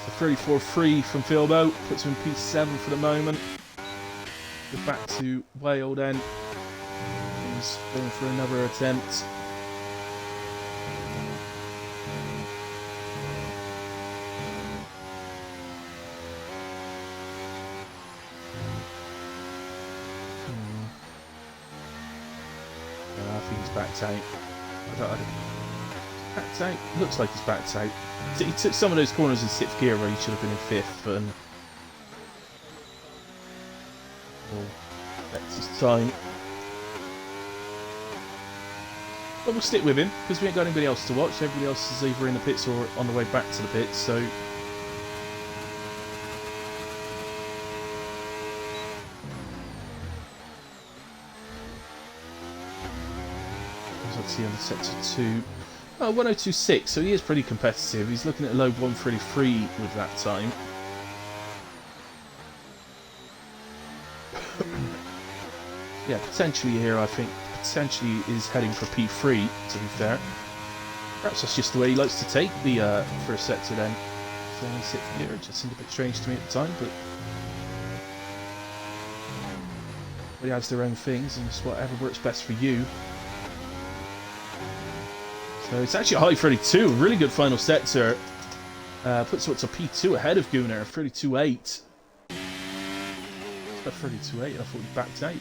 So 34.3 from Philbo, puts him in P7 for the moment. We're back to Whale then. He's going for another attempt. I think he's backed out. Backed out? Looks like he's backed out. He took some of those corners in 6th gear where he should have been in 5th, and that's his time. But we'll stick with him because we ain't got anybody else to watch. Everybody else is either in the pits or on the way back to the pits, so let's see on the sector 2. Oh, 102.6, so he is pretty competitive. He's looking at a low 133 with that time. Yeah, potentially here, I think, potentially is heading for P3, to be fair. Perhaps that's just the way he likes to take the first sector then. So in 6th gear, it just seemed a bit strange to me at the time, but everybody has their own things, and it's whatever works best for you. So it's actually a high 32, really good final sector. Puts it to P2 ahead of Gunnar, 32.8. It's about 32.8, I thought he backed out.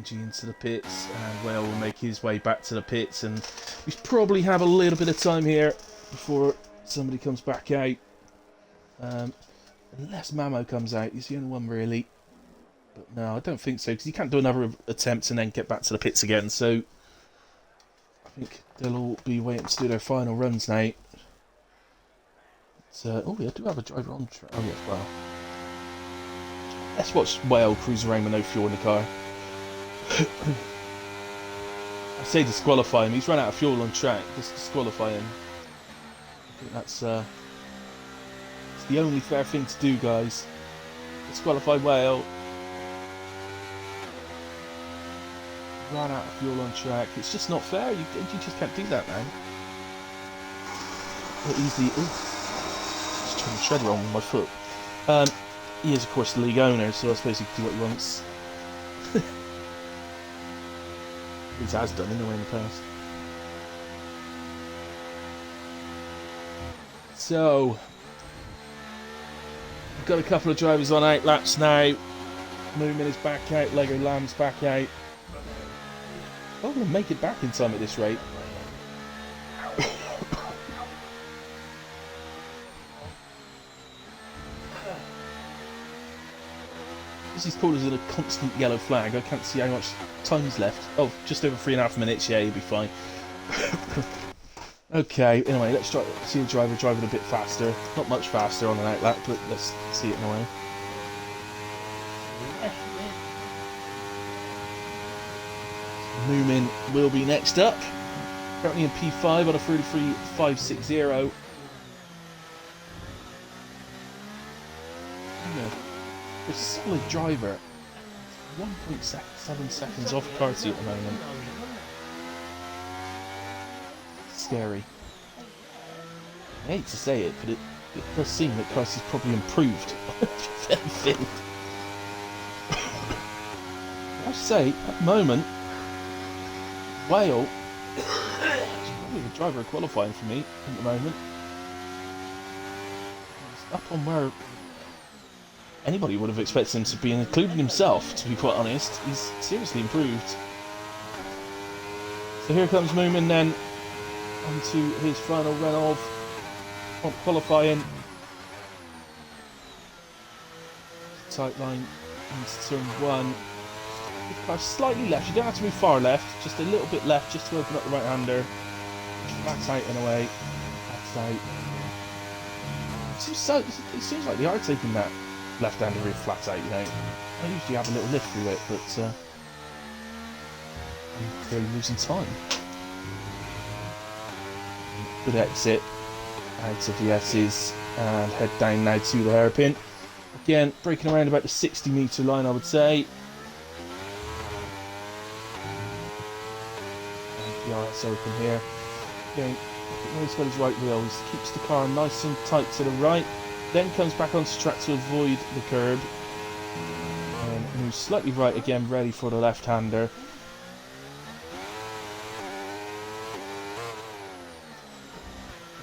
G into the pits, and Whale will make his way back to the pits, and we probably have a little bit of time here before somebody comes back out. Unless Mamo comes out, he's the only one really. But no, I don't think so, because you can't do another attempt and then get back to the pits again, so think they'll all be waiting to do their final runs now. Oh, yeah, I do have a driver on track. Oh, yes, well. Let's watch Whale cruise around with no fuel in the car. I say disqualify him. He's run out of fuel on track. Just disqualify him. I think that's it's the only fair thing to do, guys. Disqualify Whale. Run out of fuel on track. It's just not fair. You just can't do that, man. Easily. Just trying to tread wrong with my foot. He is, of course, the league owner, so I suppose he can do what he wants. He has done anyway in the past. So, we've got a couple of drivers on 8 laps now. Moomin is back out, Lego Lamb's back out. I'm going to make it back in time at this rate. This is called as a constant yellow flag. I can't see how much time's left. Oh, just over 3.5 minutes. Yeah, you'll be fine. Okay, anyway, let's see the driver driving a bit faster. Not much faster on an out lap, but let's see it anyway. Moomin will be next up. Currently in P5 on a 33.560. A solid driver. 1.7 seconds off Carty at the moment. Scary. I hate to say it, but it does seem that Carty's probably improved. I say, at the moment, Whale is probably the driver of qualifying for me at the moment. He's up on where anybody would have expected him to be, including himself, to be quite honest. He's seriously improved. So here comes Moomin then, onto his final run of qualifying. Tight line into turn 1. Slightly left, you don't have to move far left, just a little bit left, just to open up the right-hander. Flat out in a way. Flat out. It seems like they are taking that left-hander rear flat out, you know. I usually have a little lift through it, but I'm clearly losing time. Good exit out of the S's and head down now to the hairpin. Again, braking around about the 60-metre line, I would say. And the RS open here. Again, he's got his right wheel. He keeps the car nice and tight to the right. Then comes back onto track to avoid the curb. And moves slightly right again, ready for the left-hander.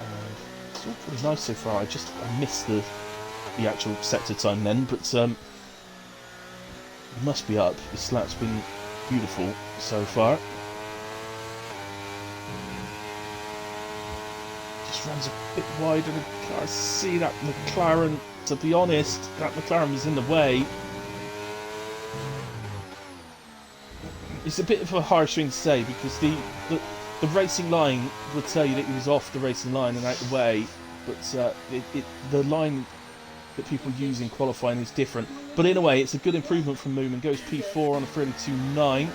And it's all pretty nice so far. I missed the actual sector time then, but it must be up. This lap's been beautiful so far. Runs a bit wider. I see that McLaren, to be honest, that McLaren was in the way. It's a bit of a harsh thing to say because the racing line would tell you that he was off the racing line and out the way, but the line that people use in qualifying is different. But in a way, it's a good improvement from Moomin. Goes P4 on a 32.9.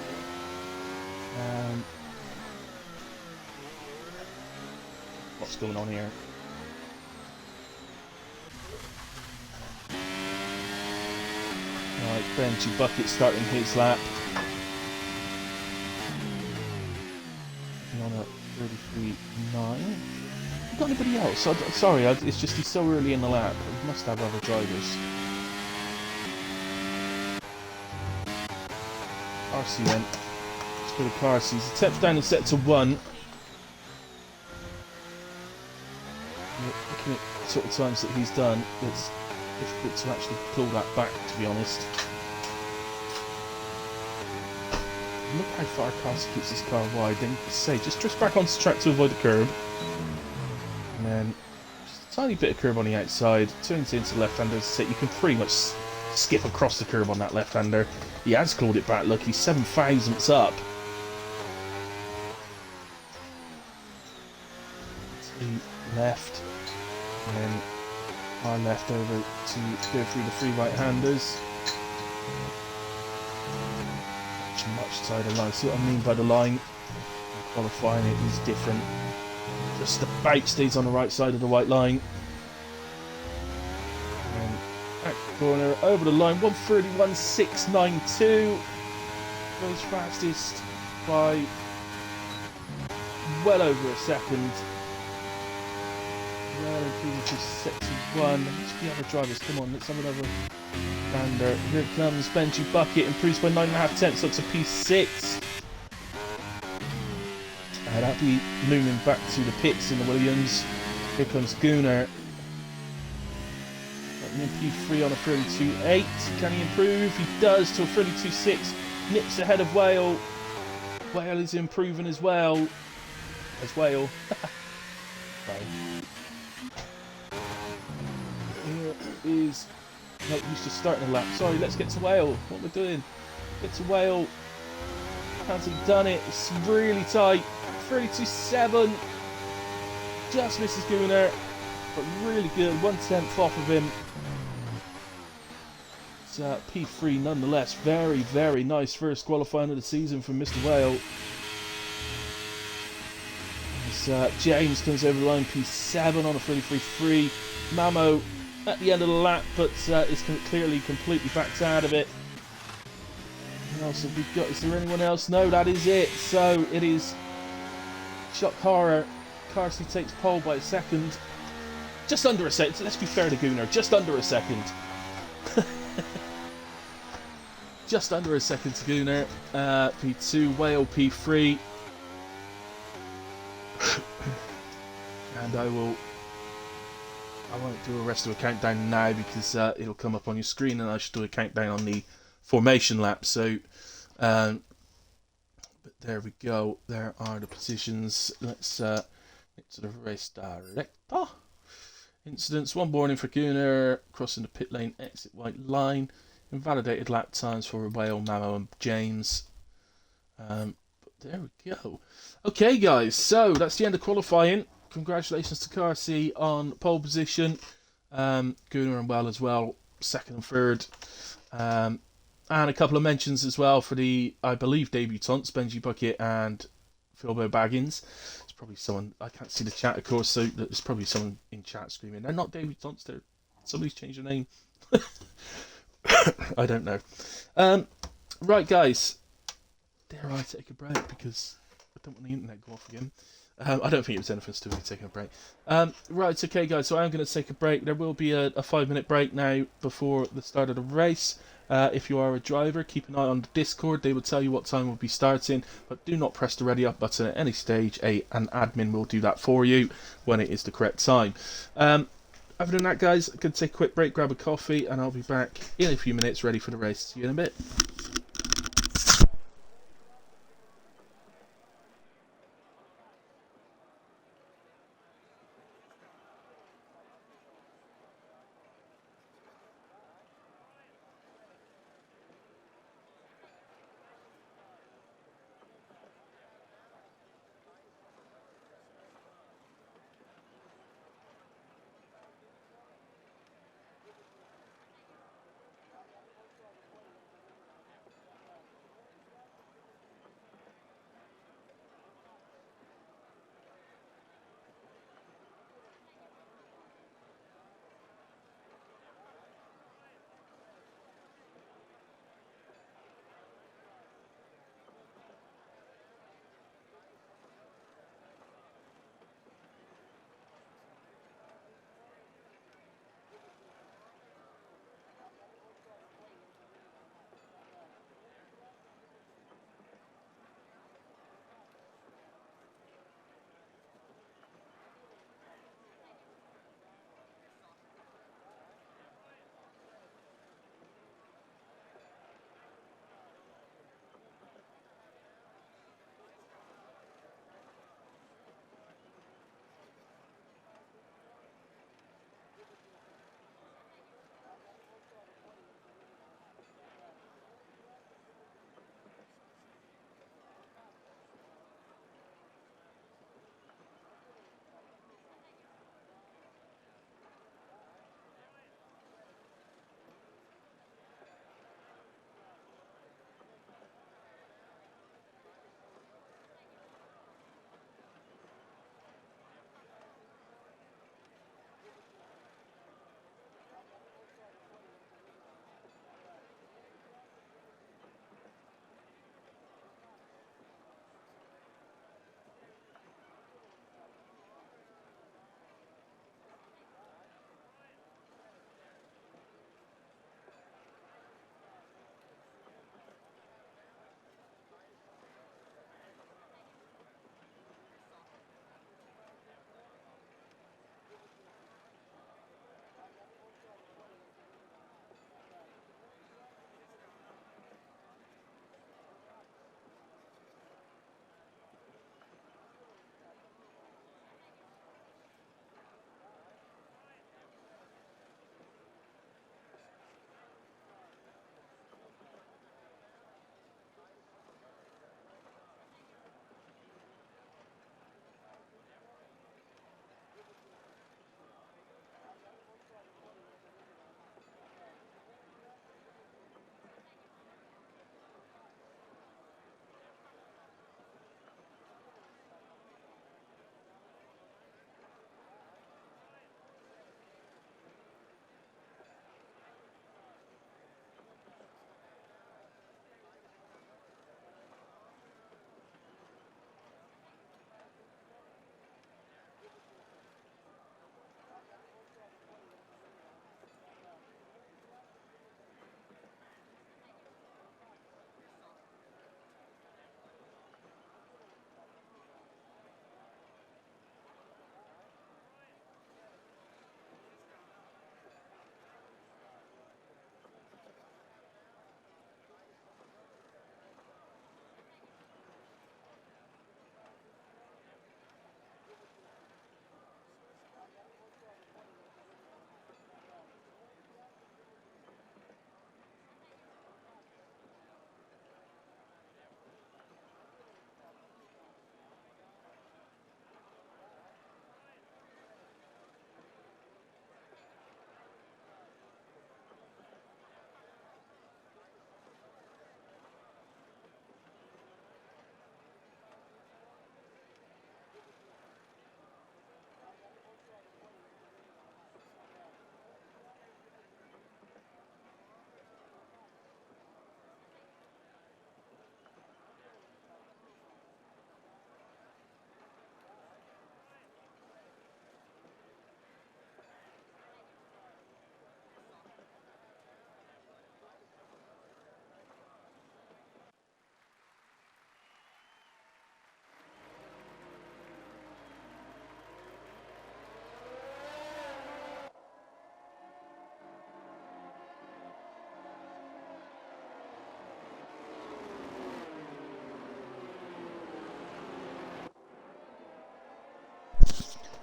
What's going on here? Right, Benji Bucket starting his lap. On a 33.9. You got anybody else? Sorry, it's just he's so early in the lap. We must have other drivers. RC then. Let's go to Carsey's. He steps down and set to 1. Looking at the sort of times that he's done, it's difficult to actually pull that back, to be honest. Look how far Carsey keeps his car wide. Then, say, just drifts back onto track to avoid the curb. And then, just a tiny bit of curb on the outside. Turns into the left-hander. So you can pretty much skip across the curb on that left-hander. He has clawed it back. Look, he's 7 thousandths up. 3 left, and then our left over to go through the 3 right-handers. Much tighter line. See what I mean by the line? Qualifying it is different. Just about stays on the right side of the white line. And back corner over the line. 1:31.692. Goes fastest by well over a second. Well, including to 61. Let's the other drivers. Come on, let's have another gander. Here comes Benji Bucket, improves by 9.5 tenths up to P6. That'll be moving back to the pits in the Williams. Here comes Gunnar. P3 on a 32.8. Can he improve? He does to a 32.6. Nips ahead of Whale. Whale is improving as well. As Whale. Here is... Nope, he's just starting a lap. Sorry, let's get to Whale. What we're doing? Get to Whale. Hasn't done it. It's really tight. 32.7. Just misses Gunnar. But really good. 1/10 off of him. It's P3 nonetheless. Very, very nice first qualifying of the season from Mr. Whale. As James comes over the line. P7 on a 33.3. Mamo at the end of the lap, but is clearly completely backed out of it. What else have we got? Is there anyone else? No, that is it. So it is Shock Horror. Carsey takes pole by a second. Just under a second. Let's be fair to Gunnar. Just under a second. Just under a second to Gunnar. P2, Whale P3. And I won't do a rest of a countdown now because it'll come up on your screen and I should do a countdown on the formation lap. So, but there we go. There are the positions. Let's get to the race director. Incidents: 1 warning for Gunnar, crossing the pit lane, exit white line. Invalidated lap times for Whale, Mamo and James. But there we go. Okay guys, so that's the end of qualifying. Congratulations to Carsey on pole position. Gunnar and Well as well, second and third. And a couple of mentions as well for the, I believe, debutants, Benji Bucket and Philbo Baggins. It's probably someone, I can't see the chat of course, so there's probably someone in chat screaming, they're not debutants, somebody's changed their name. I don't know. Right guys, dare I take a break because I don't want the internet to go off again. I don't think it was anything to do with taking a break. Right, okay guys, so I'm going to take a break. There will be a 5-minute break now before the start of the race. If you are a driver, keep an eye on the Discord. They will tell you what time we'll be starting, but do not press the ready up button at any stage. An admin will do that for you when it is the correct time. Other than that guys, I'm going to take a quick break, grab a coffee, and I'll be back in a few minutes ready for the race. See you in a bit.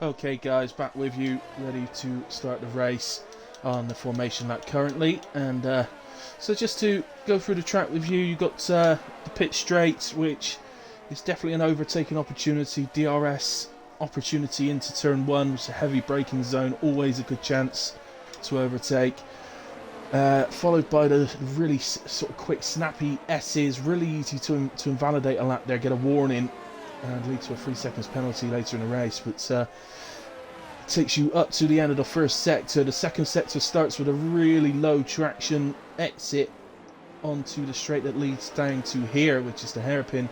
Okay guys, back with you, ready to start the race on the formation lap currently. And so just to go through the track with you, you've got the pit straight, which is definitely an overtaking opportunity. DRS opportunity into turn 1, which is a heavy braking zone, always a good chance to overtake. Followed by the really sort of quick snappy S's, really easy to invalidate a lap there, get a warning and lead to a 3 seconds penalty later in the race, but takes you up to the end of the first sector. The second sector starts with a really low traction exit onto the straight that leads down to here, which is the hairpin,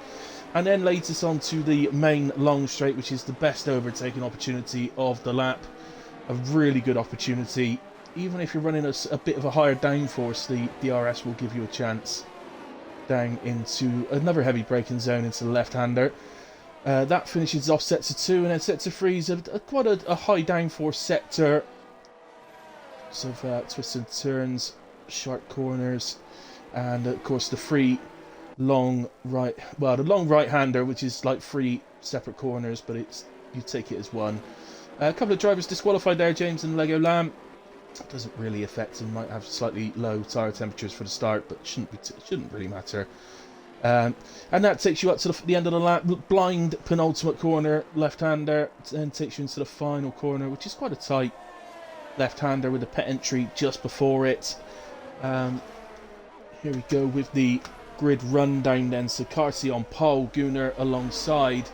and then leads us onto the main long straight, which is the best overtaking opportunity of the lap. A really good opportunity. Even if you're running a bit of a higher downforce, the DRS will give you a chance down into another heavy braking zone into the left-hander. That finishes off sector 2, and then sector 3 is quite a high downforce sector. So twists and turns, sharp corners, and of course the free long right, well, the long right-hander, which is like 3 separate corners, but you take it as one. A couple of drivers disqualified there, James and Lego Lamb. Doesn't really affect him. Might have slightly low tyre temperatures for the start, but shouldn't really matter. And that takes you up to the end of the lap. Blind penultimate corner, left-hander, then takes you into the final corner, which is quite a tight left-hander with a pit entry just before it. Here we go with the grid rundown then. So Carsey on pole, Gunnar alongside.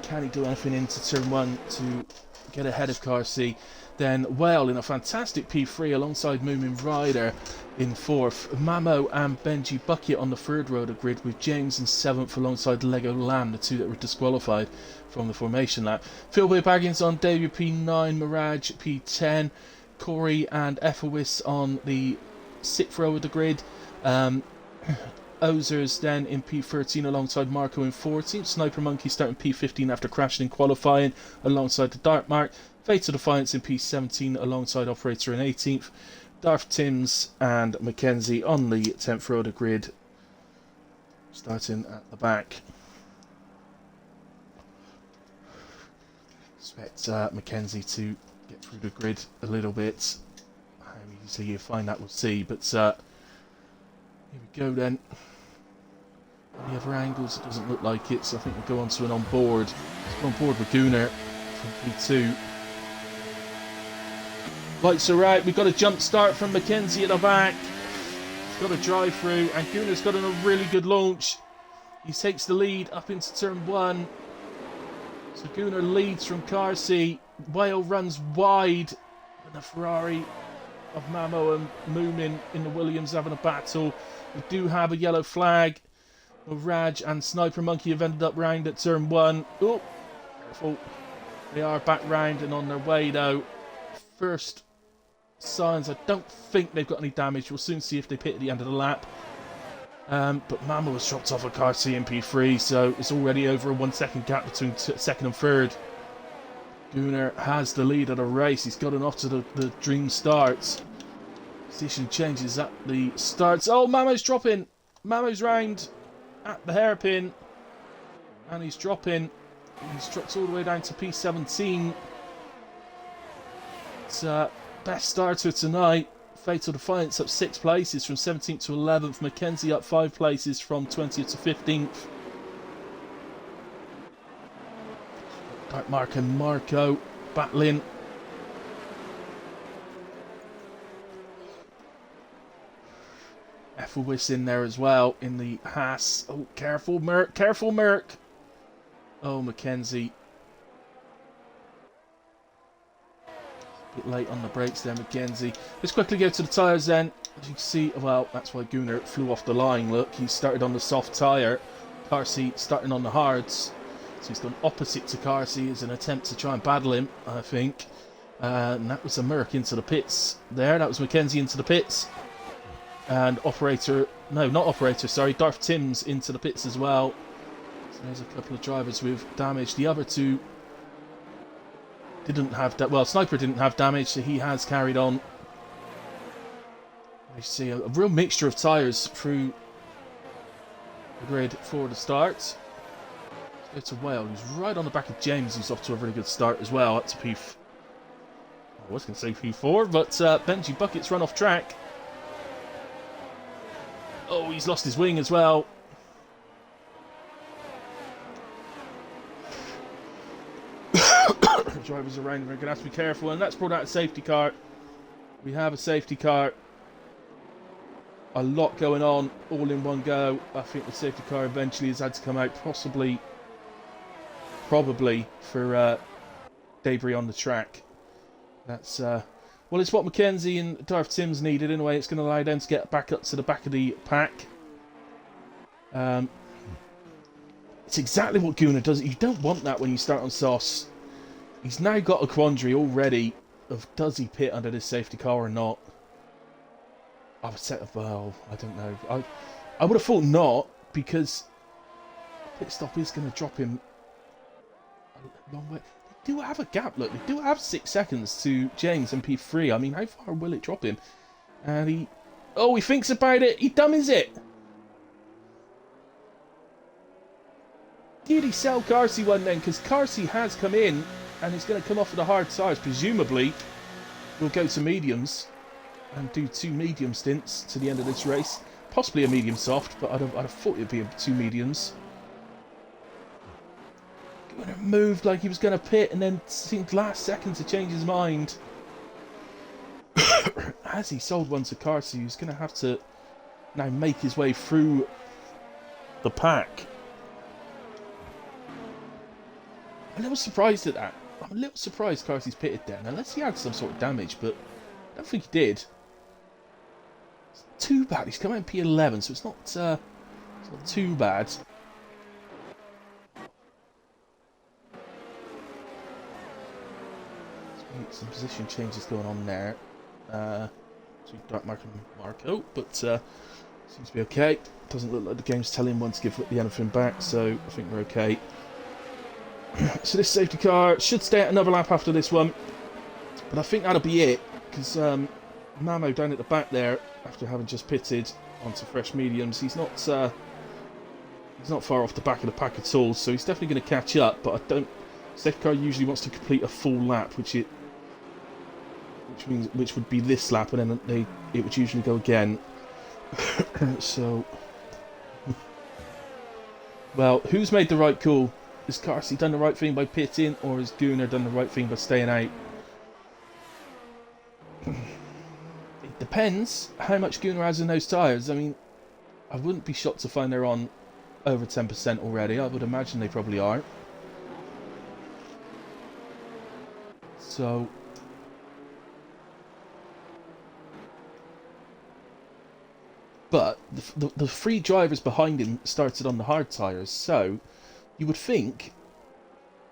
Can he do anything into turn 1 to get ahead of Carsey? Then Whale in a fantastic P3 alongside Moomin Rider in 4th. Mamo and Benji Bucket on the 3rd row of the grid, with James in 7th alongside Lego Lamb, the 2 that were disqualified from the formation lap. Philby Baggins on debut P9, Mirage P10, Corey and Ethelwis on the 6th row of the grid. Ozers then in P13 alongside Marco in 14th. Sniper Monkey starting P15 after crashing in qualifying alongside the Dark Mark. Fate of Defiance in P17 alongside Operator in 18th. Darth Timms and Mackenzie on the 10th row of the grid, starting at the back. Expect Mackenzie to get through the grid a little bit. How easy you find that, we'll see. But here we go then. Any other angles? It doesn't look like it, so I think we'll go on to an on-board. Let's go on board with Gunnar from P2. Lights are right, we've got a jump start from Mackenzie at the back. He's got a drive through, and Gunnar's got a really good launch. He takes the lead up into turn 1. So Gunnar leads from Carsey. Whale runs wide, and the Ferrari of Mamo and Moomin in the Williams having a battle. We do have a yellow flag. Raj and Sniper Monkey have ended up round at turn 1. Oh, careful. They are back round and on their way though. First signs, I don't think they've got any damage. We'll soon see if they pit at the end of the lap. But Mamo has dropped off a Carsey in P3, so it's already over a 1 second gap between 2nd and 3rd. Gunnar has the lead of the race. He's gotten off to the dream starts. Position changes at the starts. Oh, Mamo's dropping. Mamo's round at the hairpin. And he's dropping. He's dropped all the way down to P17. It's best starter tonight. Fatal Defiance up 6 places from 17th to 11th. Mackenzie up 5 places from 20th to 15th. Dark Mark and Marco battling. Ethelwis in there as well in the Haas. Oh, careful, Merc. Careful, Merc. Oh, Mackenzie. A bit late on the brakes there, Mackenzie. Let's quickly go to the tyres then. As you can see, well, that's why Gunnar flew off the line. Look, he started on the soft tyre. Carsey starting on the hards. So he's gone opposite to Carsey as an attempt to try and battle him, I think. And that was a Merc into the pits there. That was Mackenzie into the pits. And Operator, no, not Operator, sorry, Darth Timms into the pits as well. So there's a couple of drivers with damage. The other two didn't have that. Well, Sniper didn't have damage, so he has carried on. You see a real mixture of tyres through the grid for the start. It's a whale who's right on the back of James, who's off to a really good start as well. Up to I was going to say P4, but Benji Bucket's run off track. Oh, he's lost his wing as well. Drivers around, we're going to have to be careful, and that's brought out a safety car. We have a safety car. A lot going on, all in one go. I think the safety car eventually has had to come out, probably for debris on the track. That's well, it's what Mackenzie and Darth Sims needed in a way. It's going to allow them to get back up to the back of the pack. It's exactly what Gunnar does. You don't want that when you start on Sauce. He's now got a quandary already of does he pit under this safety car or not. I would say, well, I don't know. I would have thought not, because pit stop is going to drop him a long way. They do have a gap, look. They do have 6 seconds to James and P3. I mean, how far will it drop him? And he... Oh, he thinks about it. He dummies it. Did he sell Carsey one then? Because Carsey has come in and he's going to come off with the hard tires. Presumably, we'll go to mediums and do 2 medium stints to the end of this race. Possibly a medium soft, but I'd have thought it'd be 2 mediums. Gunnar moved like he was going to pit and then seemed last second to change his mind. As he sold one to Carsey, he's going to have to now make his way through the pack. I'm a little surprised at that. I'm a little surprised Carsey's pitted then, unless he had some sort of damage, but I don't think he did. It's too bad. He's coming in P11, so it's not too bad. Some position changes going on there. So Dark Mark and Marco, but seems to be okay. Doesn't look like the game's telling him when to give the anything back, so I think we're okay. So this safety car should stay at another lap after this one, but I think that'll be it, because Mamo down at the back there, after having just pitted onto fresh mediums, he's not far off the back of the pack at all, so he's definitely going to catch up. But I don't. Safety car usually wants to complete a full lap, which would be this lap, and then it would usually go again. So, well, who's made the right call? Has Carsey done the right thing by pitting, or has Gunnar done the right thing by staying out? It depends how much Gunnar has in those tyres. I mean, I wouldn't be shocked to find they're on over 10% already. I would imagine they probably are. So, but the 3 drivers behind him started on the hard tyres, so you would think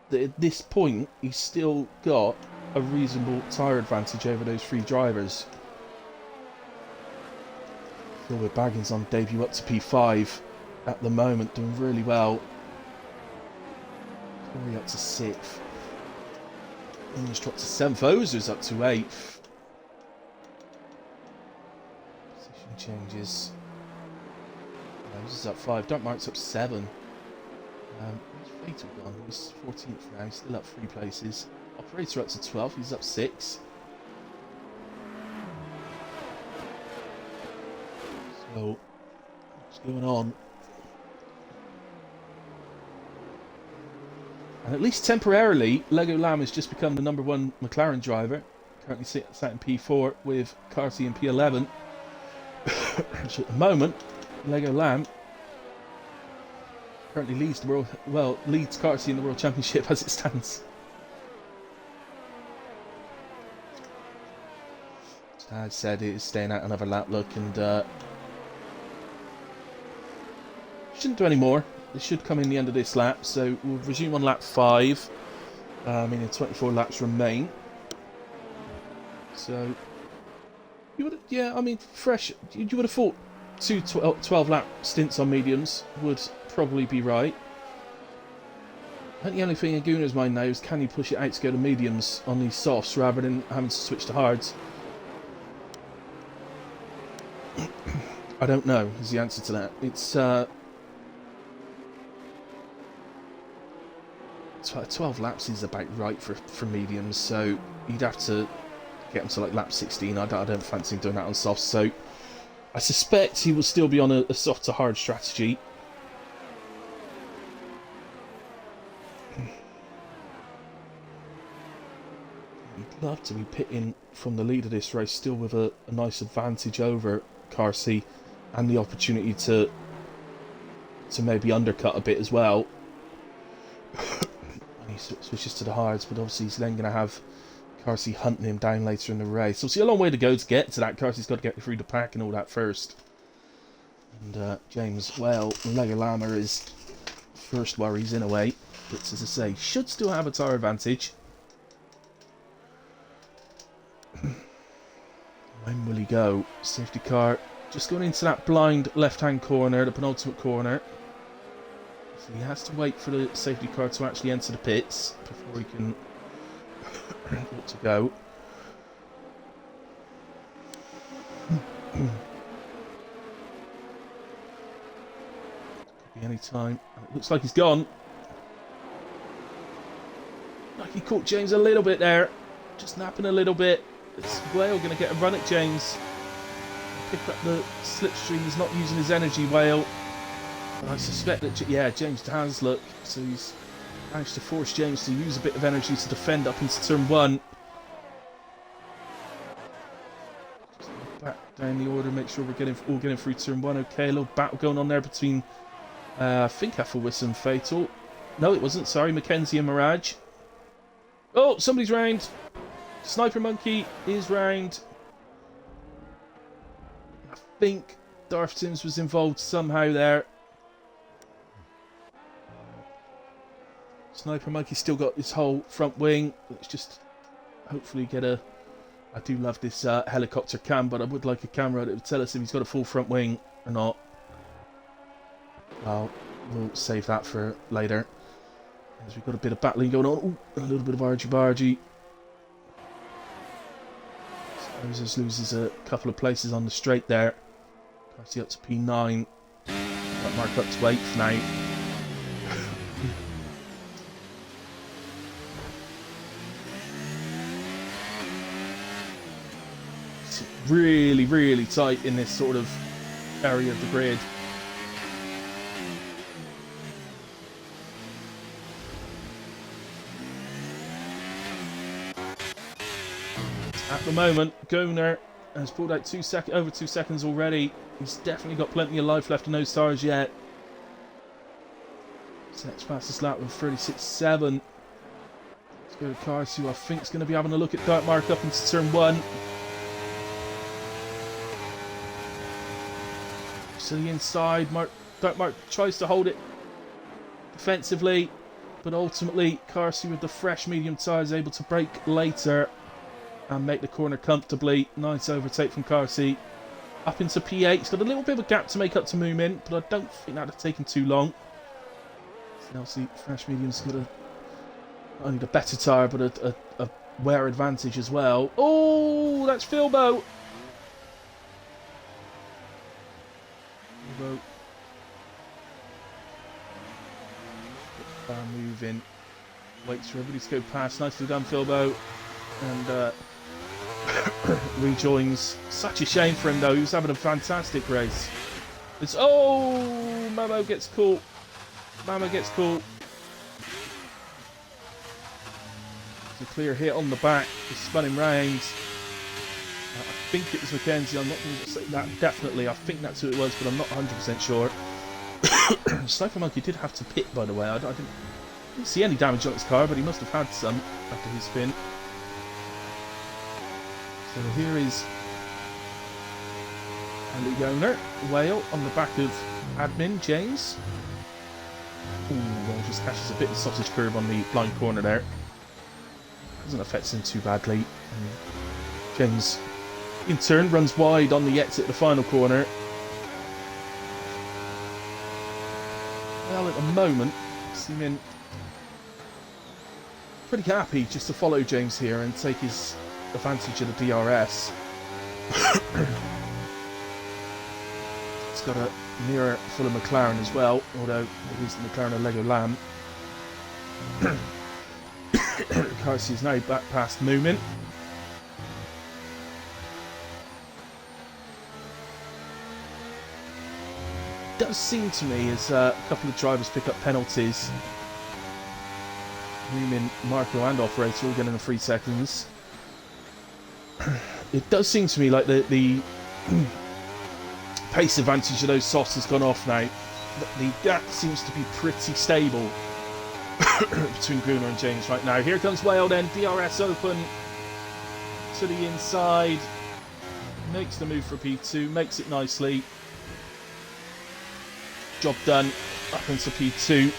that at this point he's still got a reasonable tyre advantage over those 3 drivers. Phil Baggins on debut up to P5 at the moment, doing really well. Corey up to 6th. English dropped to 7th. Ozer's up to 8th. Position changes. Ozer's up 5. Dark Mark's up 7. Where's Fatal gone? He's 14th now. He's still up 3 places. Operator up to 12th. He's up 6. So, what's going on? And at least temporarily, Lego Lamb has just become the #1 McLaren driver. Currently sat in P4 with Carsey in P11. So at the moment, Lego Lamb currently leads Carsey in the World Championship as it stands. As I said, it is staying out another lap look, and shouldn't do any more. They should come in the end of this lap, so we'll resume on lap 5. Meaning 24 laps remain. So, you would, yeah, I mean, fresh. You would have thought 2 12-lap stints on mediums would probably be right. I think the only thing in Gunnar's mind now is, can you push it out to go to mediums on these softs rather than having to switch to hards? I don't know is the answer to that. It's 12 laps is about right for mediums, so you'd have to get him to like lap 16. I don't fancy him doing that on soft, so I suspect he will still be on a soft to hard strategy. He'd love to be pitting from the lead of this race, still with a nice advantage over Carsey, and the opportunity to maybe undercut a bit as well. And he switches to the hards, but obviously he's then going to have Carsey hunting him down later in the race. So see a long way to go to get to that. Carsey's got to get through the pack and all that first. And James, well, Lego Llama is first worries in a way, but as I say, should still have a tyre advantage. When will he go? Safety car just going into that blind left-hand corner, the penultimate corner. So he has to wait for the safety car to actually enter the pits before he can look to go. Could be any time. It looks like he's gone. Like he caught James a little bit there. Just napping a little bit. Is Whale going to get a run at James? Pick up the slipstream. He's not using his energy, Whale. And I suspect that, yeah, James has, look. So he's managed to force James to use a bit of energy to defend up into turn 1. Just back down the order, make sure we're all getting through turn 1. Okay, a little battle going on there between, I think Athelwis and Fatal. No, it wasn't. Sorry, Mackenzie and Mirage. Oh, somebody's round. Sniper Monkey is round. I think Darth Sims was involved somehow there. Sniper Monkey's still got his whole front wing. Let's just hopefully get a... I do love this helicopter cam, but I would like a camera that would tell us if he's got a full front wing or not. Well, we'll save that for later. As we've got a bit of battling going on. Ooh, a little bit of argy-bargy. Moses loses a couple of places on the straight there. Carsey up to P9. That mark up to 8th now. It's really, really tight in this sort of area of the grid. At the moment, Goner has pulled out over 2 seconds already. He's definitely got plenty of life left in those tires yet. His next fastest lap with 36.7. Let's go to Cars, who I think is going to be having a look at Dark Mark up into turn 1. To the inside, Dark Mark tries to hold it defensively, but ultimately Carsey with the fresh medium tyres able to brake later and make the corner comfortably. Nice overtake from Carsey. Up into P8. He's got a little bit of a gap to make up to Moomin, but I don't think that would have taken too long. So obviously, fresh medium's got not only the better tyre, but a wear advantage as well. Oh, that's Philbo. Philbo. Car moving. Waits for everybody to go past. Nicely done, Philbo. And rejoins. Such a shame for him though. He was having a fantastic race. It's Mamo gets caught. Mamo gets caught. It's a clear hit on the back. He spun him round. I think it was Mackenzie. I'm not going to say that definitely. I think that's who it was, but I'm not 100% sure. Sniper Monkey did have to pit, by the way. I didn't see any damage on his car, but he must have had some after his spin. So here is Andy Goner, Whale on the back of Admin, James. Ooh, well, just catches a bit of sausage curve on the blind corner there. Doesn't affect him too badly. And James, in turn, runs wide on the exit of the final corner. Well, at the moment, seeming pretty happy just to follow James here and take his advantage of the DRS. It's got a mirror full of McLaren as well, although it is the McLaren of Lego Lamb. Carsey is now back past Moomin. It does seem to me as a couple of drivers pick up penalties. Moomin, Marco and Operator all getting the 3 seconds. It does seem to me like the pace advantage of those softs has gone off now. The gap seems to be pretty stable between Gruner and James right now. Here comes Whale then, DRS open to the inside. Makes the move for P2, makes it nicely. Job done, up into P2.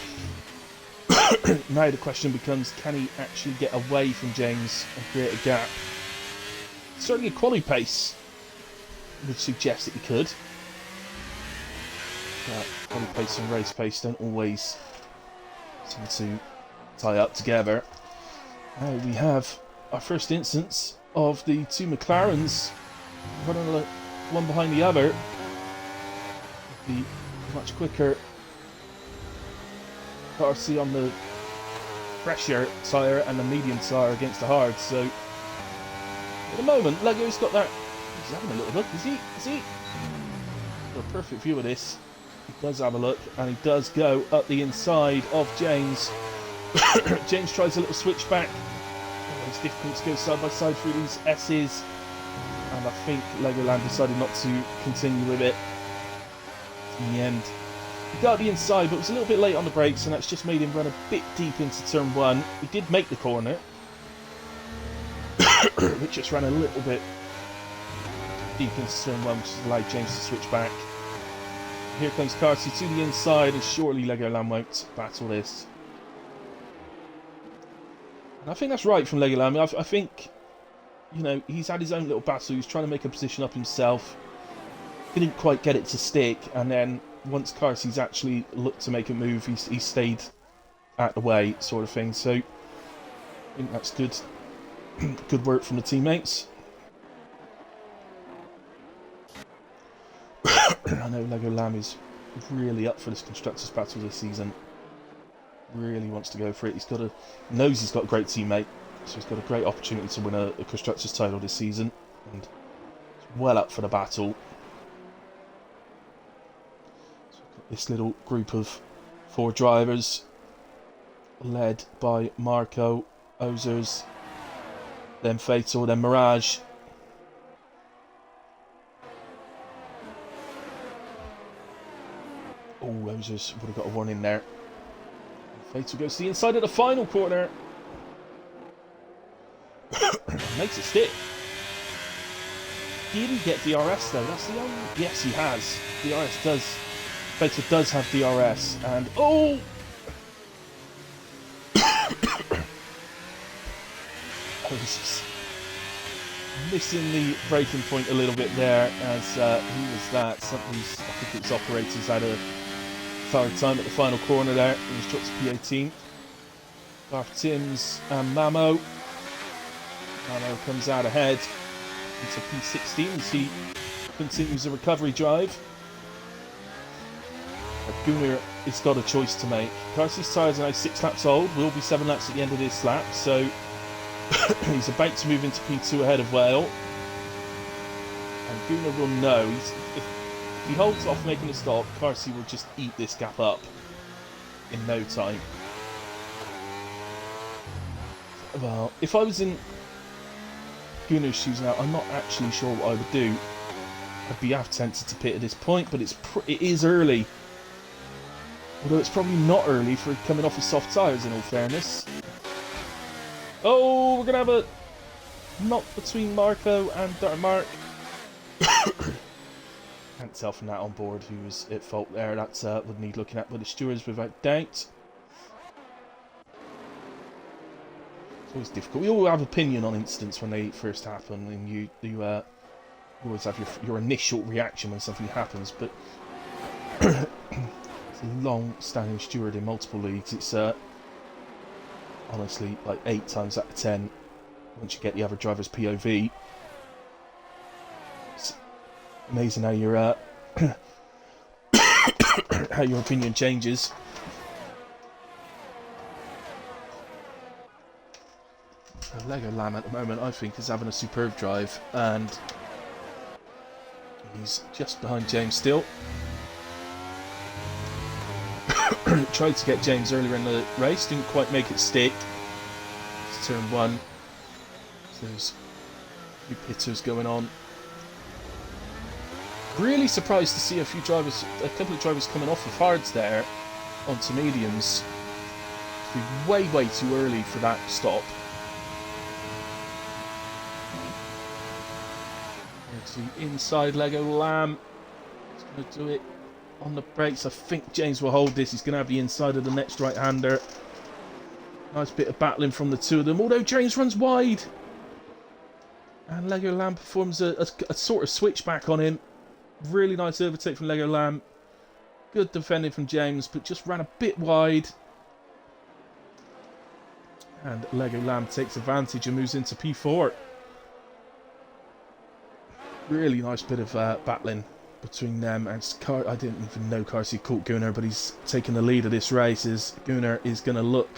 Now the question becomes, can he actually get away from James and create a gap? Certainly a quali pace would suggest that he could. But quali pace and race pace don't always seem to tie up together. Now we have our first instance of the 2 McLarens running one behind the other. The much quicker Carsey on the fresher tyre and the medium tyre against the hard. So at the moment, Lego's got that. He's having a little look, is he? Got a perfect view of this. He does have a look, and he does go up the inside of James. James tries a little switch back. Oh, it's difficult to go side by side through these S's, and I think Legoland decided not to continue with it in the end. He got the inside, but was a little bit late on the brakes, and that's just made him run a bit deep into turn 1. He did make the corner, but just ran a little bit deep into turn 1, which has allowed James to switch back. Here comes Carsey to the inside, and surely Legoland won't battle this. And I think that's right from Legoland. I think, you know, he's had his own little battle. He's trying to make a position up himself. Didn't quite get it to stick, and then once Carsey's actually looked to make a move, he stayed out the way, sort of thing. So I think that's good. Good work from the teammates. I know Legoland is really up for this Constructors Battle this season. Really wants to go for it. Knows he's got a great teammate, so he's got a great opportunity to win a Constructors title this season, and he's well up for the battle. So we've got this little group of 4 drivers, led by Marco, Ozers, then Fatal, then Mirage. Oh, Ozers would have got a 1 in there. Fatal goes to the inside of the final corner. Makes it stick. He didn't get DRS though, that's the only... Yes, he has. DRS does... Fatal does have DRS, and... Oh! Ozers missing the braking point a little bit there, as who was that? I think it was Operators had a third time at the final corner there. He was dropped to P18. Garth Timms and Mamo. Mamo comes out ahead into P16 as he continues the recovery drive. Gunnar has got a choice to make. Carsey's tyres are now 6 laps old, will be 7 laps at the end of this lap, so he's about to move into P2 ahead of Whale. And Gunnar will know, if he holds off making a stop, Carsey will just eat this gap up in no time. Well, if I was in Gunnar's shoes now, I'm not actually sure what I would do. I'd be half tempted to pit at this point, but it is early. Although it's probably not early for coming off of soft tyres, in all fairness. Oh, we're going to have a knock between Marco and Mark. Can't tell from that on board who was at fault there. That would need looking at by the stewards without doubt. It's always difficult. We all have opinion on incidents when they first happen, and you always have your initial reaction when something happens, but it's a long-standing steward in multiple leagues. It's honestly like 8 times out of 10 once you get the other driver's POV. It's amazing how your how your opinion changes. Lego Lamb at the moment, I think, is having a superb drive, and he's just behind James still. Tried to get James earlier in the race, didn't quite make it stick. It's turn 1. So there's a few pitters going on. Really surprised to see a couple of drivers coming off of hards there onto mediums. Way too early for that stop. It's the inside Lego Lamb. He's going to do it on the brakes. I think James will hold this. He's going to have the inside of the next right-hander. Nice bit of battling from the two of them. Although James runs wide. And Lego Lamb performs a sort of switchback on him. Really nice overtake from Lego Lamb. Good defending from James, but just ran a bit wide. And Lego Lamb takes advantage and moves into P4. Really nice bit of battling between them. And I didn't even know Carsey caught Gunnar, but he's taking the lead of this race. Gunnar is going to look,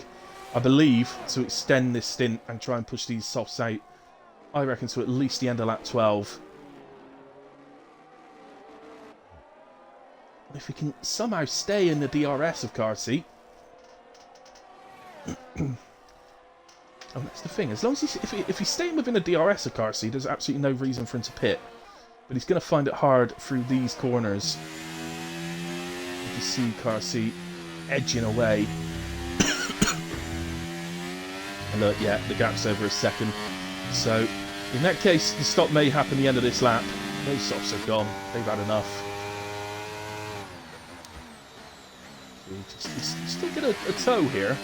I believe, to extend this stint and try and push these softs out. I reckon to at least the end of lap 12. If we can somehow stay in the DRS of Carsey. Oh, that's the thing. As long as if he's staying within the DRS of Carsey, there's absolutely no reason for him to pit. But he's going to find it hard through these corners. You can see Carsey edging away. And look, yeah, the gap's over a second. So, in that case, the stop may happen at the end of this lap. Those softs are gone. They've had enough. He's still get a toe here.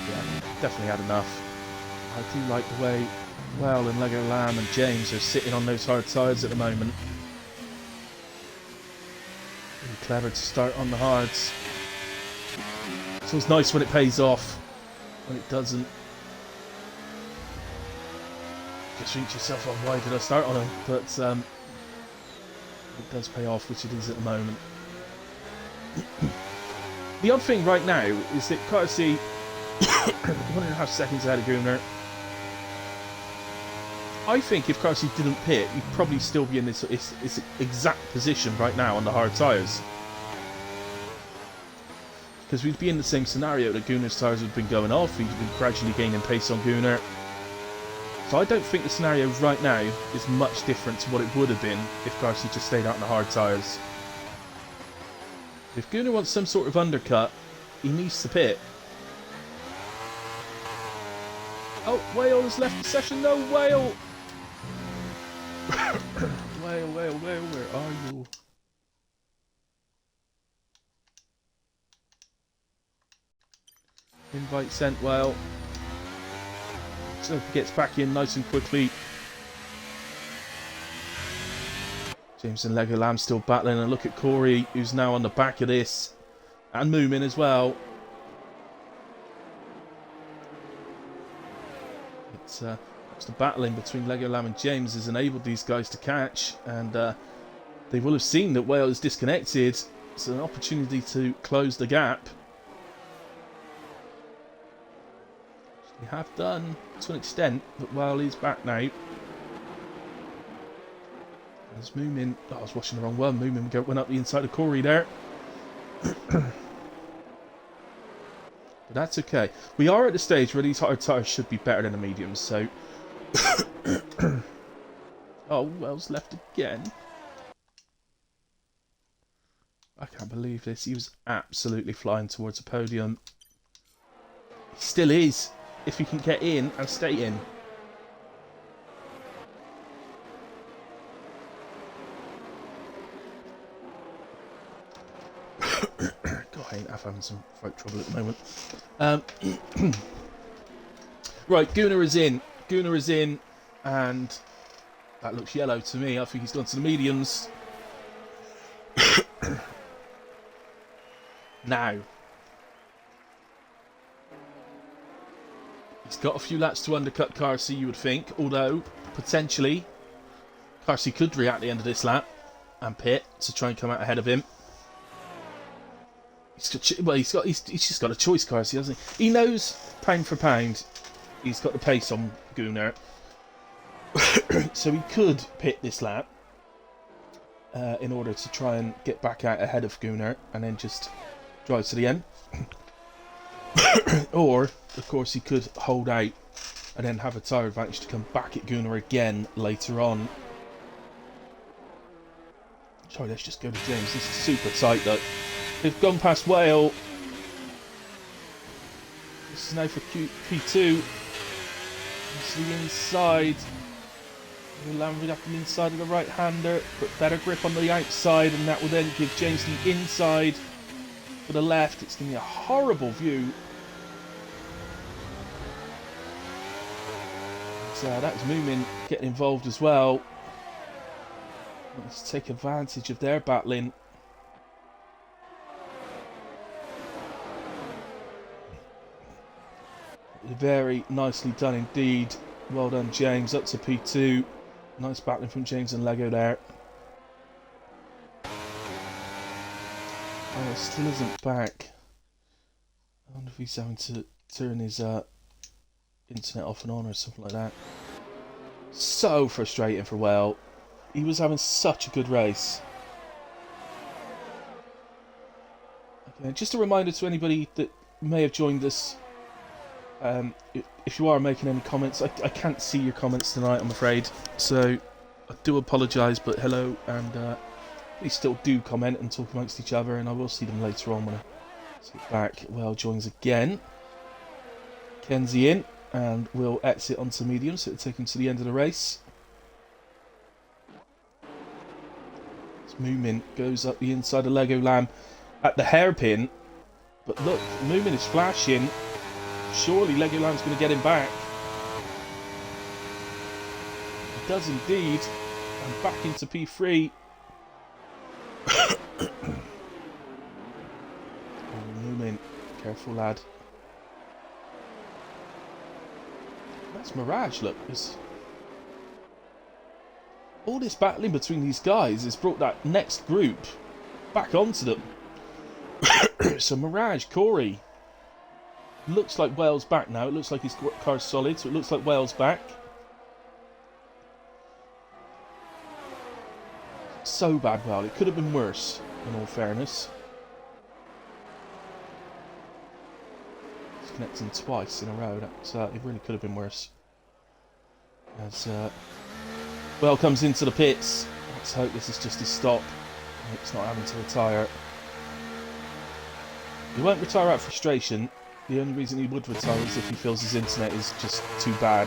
Yeah, definitely had enough. I do like the way Well and Lego Lamb and James are sitting on those hard tyres at the moment. Really clever to start on the hards. It's always nice when it pays off. When it doesn't, just think to yourself, oh, why did I start on them? But it does pay off, which it is at the moment. The odd thing right now is that Carsey 1.5 seconds ahead of Gunnar. I think if Carsey didn't pit, he'd probably still be in this exact position right now on the hard tyres. Because we'd be in the same scenario that Gunnar's tyres had been going off, he'd been gradually gaining pace on Gunnar. So I don't think the scenario right now is much different to what it would have been if Carsey just stayed out on the hard tyres. If Gunnar wants some sort of undercut, he needs to pit. Oh, Whale has left the session. No, Whale! Whale, where are you? Invite sent, Whale. So he gets back in nice and quickly. James and Lego Lamb still battling, and look at Corey, who's now on the back of this, and Moomin as well. It's the battling between Lego Lamb and James has enabled these guys to catch, and they will have seen that Whale is disconnected. It's an opportunity to close the gap. We have done to an extent, but Whale is back now. As Moomin, I was watching the wrong one. Moomin went up the inside of Corey there. But that's okay. We are at the stage where these hard tyres should be better than the mediums, so... Oh, Well's left again. I can't believe this. He was absolutely flying towards the podium. He still is, if he can get in and stay in. God, I ain't having some throat trouble at the moment. Right, Gunnar is in. Gunnar is in, and that looks yellow to me. I think he's gone to the mediums. Now, he's got a few laps to undercut Carsey, you would think, although potentially Perhaps he could react at the end of this lap and pit to try and come out ahead of him. He's just got a choice, Carsey, hasn't he? He knows, pound for pound, he's got the pace on Gunnar. So he could pit this lap in order to try and get back out ahead of Gunnar and then just drive to the end. Or, of course, he could hold out and then have a tyre advantage to come back at Gunnar again later on. Sorry, let's just go to James. This is super tight, though. They've gone past Whale. This is now for P2. It's the inside. We'll land up the inside of the right-hander. Put better grip on the outside, and that will then give James the inside for the left. It's going to be a horrible view. So that's Moomin getting involved as well. Let's take advantage of their battling. Very nicely done indeed. Well done, James. Up to P2. Nice battling from James and Lego there. Oh, still isn't back. I wonder if he's having to turn his internet off and on or something like that. So frustrating for Whale. He was having such a good race. Okay, just a reminder to anybody that may have joined us. If you are making any comments, I can't see your comments tonight, I'm afraid. So I do apologise, but hello, and please still do comment and talk amongst each other, and I will see them later on when I sit back. Well joins again. Kenzie in, and we'll exit onto medium, so it'll take him to the end of the race. Moomin goes up the inside of Lego Lamb at the hairpin, but look, Moomin is flashing. Surely Legoland's going to get him back. He does indeed. And back into P3. Oh, Moomin. Careful, lad. That's Mirage, look. All this battling between these guys has brought that next group back onto them. So Mirage, Corey. Looks like Wales back now. It looks like his car's solid, so it looks like Wales back. So bad, Wales. It could have been worse, in all fairness. It's connecting twice in a row. It really could have been worse. As Wales comes into the pits. Let's hope this is just his stop. It's not having to retire. He won't retire out of frustration. The only reason he would retire is if he feels his internet is just too bad.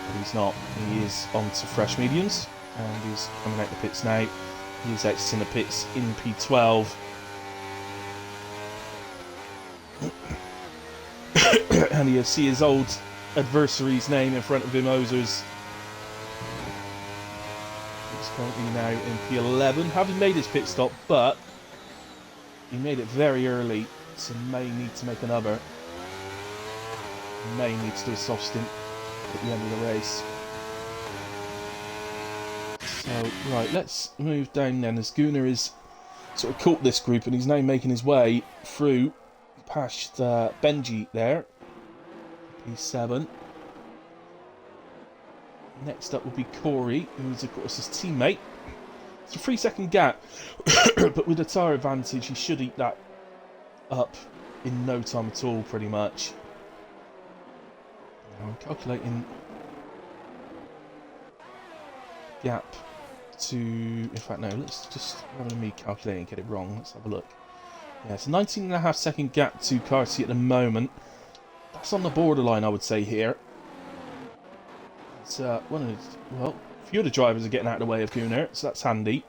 But he's not. He is on to fresh mediums, and he's coming out the pits now. He is exiting the pits in P12. And you'll see his old adversary's name in front of him, Ozers. Currently now in P11, having made his pit stop, but he made it very early, so may need to make another. May need to do a soft stint at the end of the race. So, right, let's move down then, as Gunnar is sort of caught this group, and he's now making his way through past Benji there, P7. Next up will be Corey, who's of course his teammate. It's a 3-second gap, but with a tyre advantage, he should eat that up in no time at all, pretty much. Now I'm calculating gap to... In fact, no, let's just, rather than me calculating and get it wrong, let's have a look. Yeah, it's a 19.5-second gap to Carty at the moment. That's on the borderline, I would say, here. Well, a few of the drivers are getting out of the way of Gunnar, so that's handy.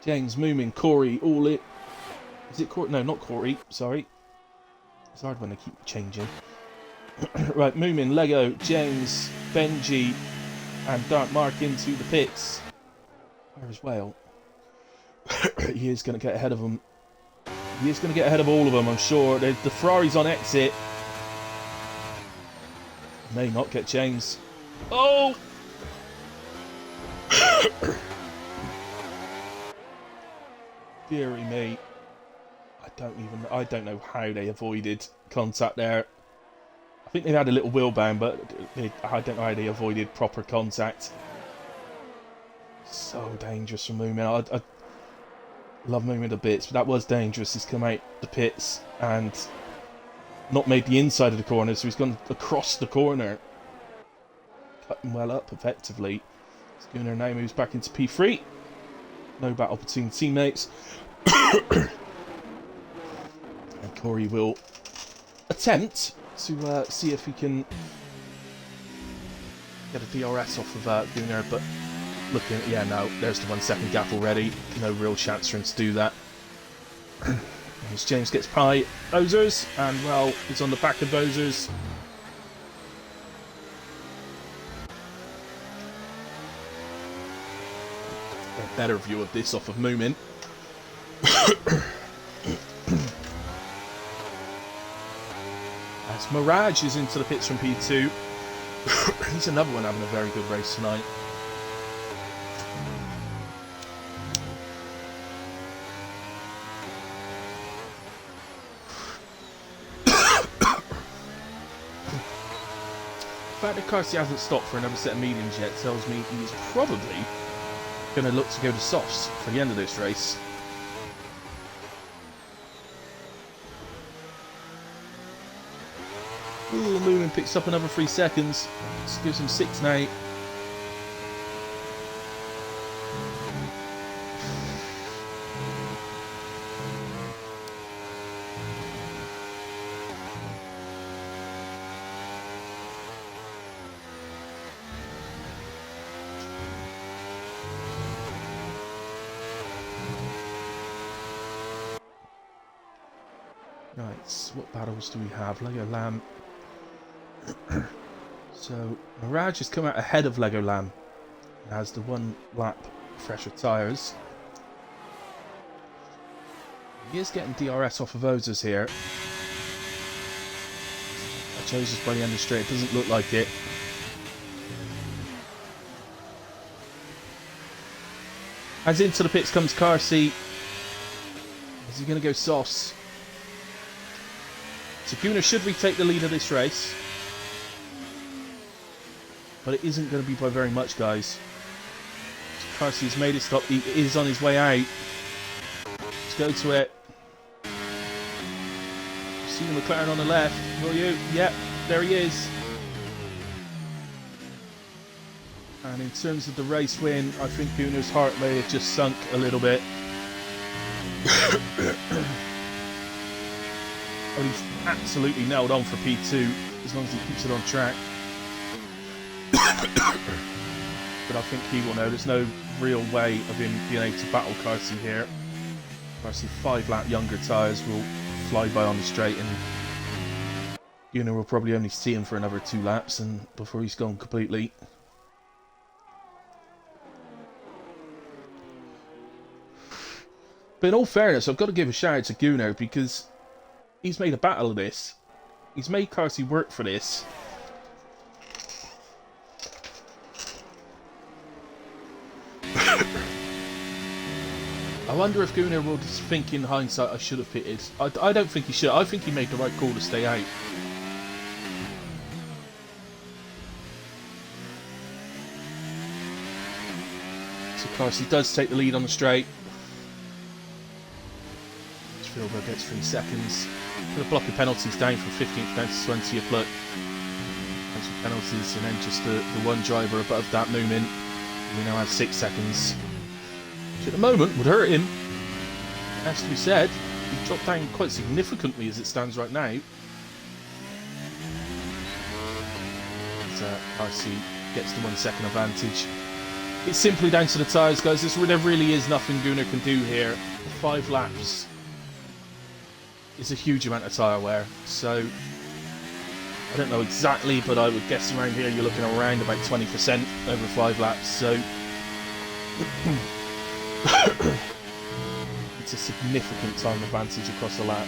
James, Moomin, Corey, all it. Is it Corey? No, not Corey, sorry. It's hard when they keep changing. Right, Moomin, Lego, James, Benji, and Dark Mark into the pits. Where is Whale? He is going to get ahead of them He is going to get ahead of all of them, I'm sure. The Ferrari's on exit. May not get James. Oh! Deary me. I don't know how they avoided contact there. I think they had a little wheel bound, but I don't know how they avoided proper contact. So dangerous from Moomin. I love Moomin to bits, but that was dangerous. He's come out the pits and not made the inside of the corner, so he's gone across the corner. Cutting well up, effectively. Schooner now moves back into P3. No battle between teammates. And Corey will attempt to see if he can get a DRS off of Gunnar, but looking, yeah, no, there's the 1 second gap already. No real chance for him to do that. As James gets by Ozers, and well, he's on the back of Ozers. A better view of this off of Moomin. As Mirage is into the pits from P2. He's another one having a very good race tonight. The fact that Carsi hasn't stopped for another set of mediums yet tells me he's probably going to look to go to softs for the end of this race. Ooh, Moomin picks up another 3 seconds. This gives him 6 now. Right, what battles do we have? Lego Lamb. So, Mirage has come out ahead of Lego Lamb. It has the 1 lap fresher tyres. He is getting DRS off of Ozers here. Ozers by the end of the straight. It doesn't look like it. As into the pits comes Carsi. Is he going to go softs? So Gunnar should retake the lead of this race. But it isn't going to be by very much, guys. So Carsi's made it stop. He is on his way out. Let's go to it. See the McLaren on the left, will you? Yep, there he is. And in terms of the race win, I think Gunnar's heart may have just sunk a little bit. Oh, he's absolutely nailed on for P2 as long as he keeps it on track. But I think he will know there's no real way of him being able to battle Carsi here. Carsi 5 lap younger tyres will fly by on the straight, and Gunnar will probably only see him for another 2 laps and before he's gone completely. But in all fairness, I've got to give a shout out to Gunnar because he's made a battle of this. He's made Carsi work for this. I wonder if Gunnar will just think in hindsight, I should have pitted. I don't think he should. I think he made the right call to stay out. So Carsi does take the lead on the straight. Spielberg gets 3 seconds. Put a block of penalties down from 15th down to 20th. Look, penalties, and then just the 1 driver above that Moomin. We now have 6 seconds. Which at the moment would hurt him. Has to be said, he's dropped down quite significantly as it stands right now. Carsi gets the 1 second advantage. It's simply down to the tyres, guys. There really is nothing Gunnar can do here. 5 laps is a huge amount of tyre wear. So, I don't know exactly, but I would guess around here you're looking around about 20% over 5 laps. So, It's a significant time advantage across the lap.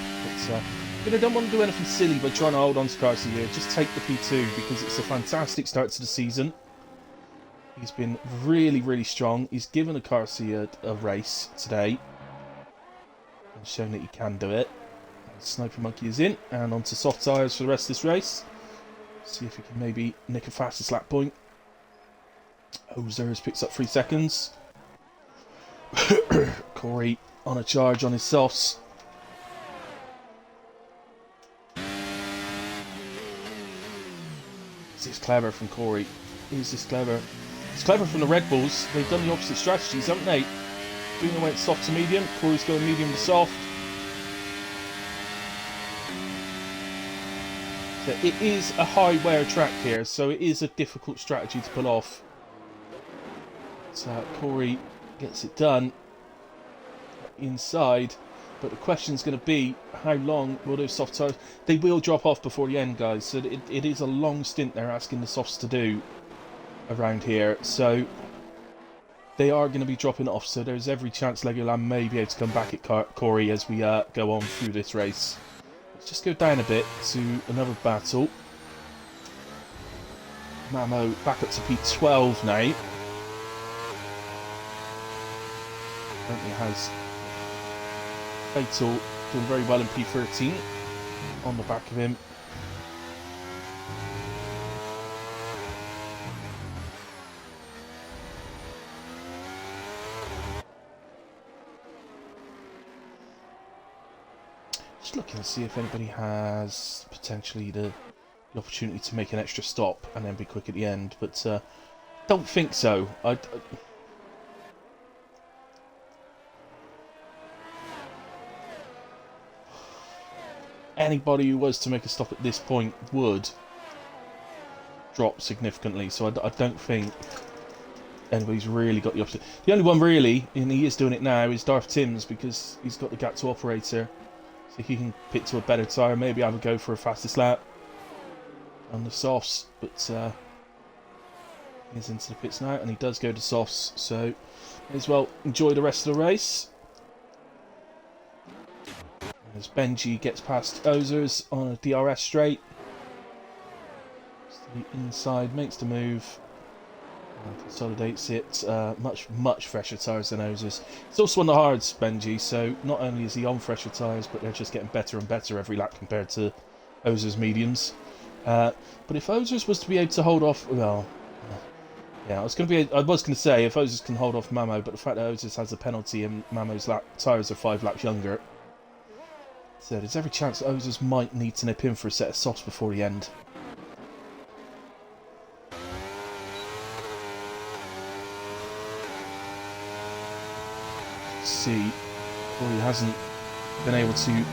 But I don't want to do anything silly by trying to hold on to Garcia here. Just take the P2 because it's a fantastic start to the season. He's been really, really strong. He's given Garcia a race today and shown that he can do it. Sniper Monkey is in and onto soft tyres for the rest of this race. See if he can maybe nick a fastest lap point. Ozer has picked up 3 seconds. Corey on a charge on his softs. Is this clever from Corey? Is this clever? It's clever from the Red Bulls. They've done the opposite strategies, haven't they? Booner went soft to medium. Corey's going medium to soft. So it is a high wear track here, so it is a difficult strategy to pull off. So Corey gets it done inside, but the question's going to be how long will those soft tyres... They will drop off before the end, guys, so it is a long stint they're asking the softs to do around here, so they are going to be dropping off, so there's every chance Legoland may be able to come back at Corey as we go on through this race. Let's just go down a bit to another battle. Mamo back up to P12 now. Currently has Fatal doing very well in P13 on the back of him. Just looking to see if anybody has potentially the opportunity to make an extra stop and then be quick at the end, but don't think so. Anybody who was to make a stop at this point would drop significantly, so I don't think anybody's really got the opposite. The only one really, and he is doing it now, is Darth Timms, because he's got the gap to operator, so he can pit to a better tyre, maybe have a go for a fastest lap on the softs, but he's into the pits now, and he does go to softs, so may as well enjoy the rest of the race. As Benji gets past Ozers on a DRS straight. To the inside, makes the move. And consolidates it. Much fresher tyres than Ozers. It's also on the hards, Benji, so not only is he on fresher tyres, but they're just getting better and better every lap compared to Ozers mediums. But if Ozers was to be able to hold off... Well, yeah, I was going to say, if Ozers can hold off Mamo, but the fact that Ozers has a penalty and Mamo's tyres are 5 laps younger... So there's every chance that Ozers might need to nip in for a set of softs before the end. See, Corey hasn't been able to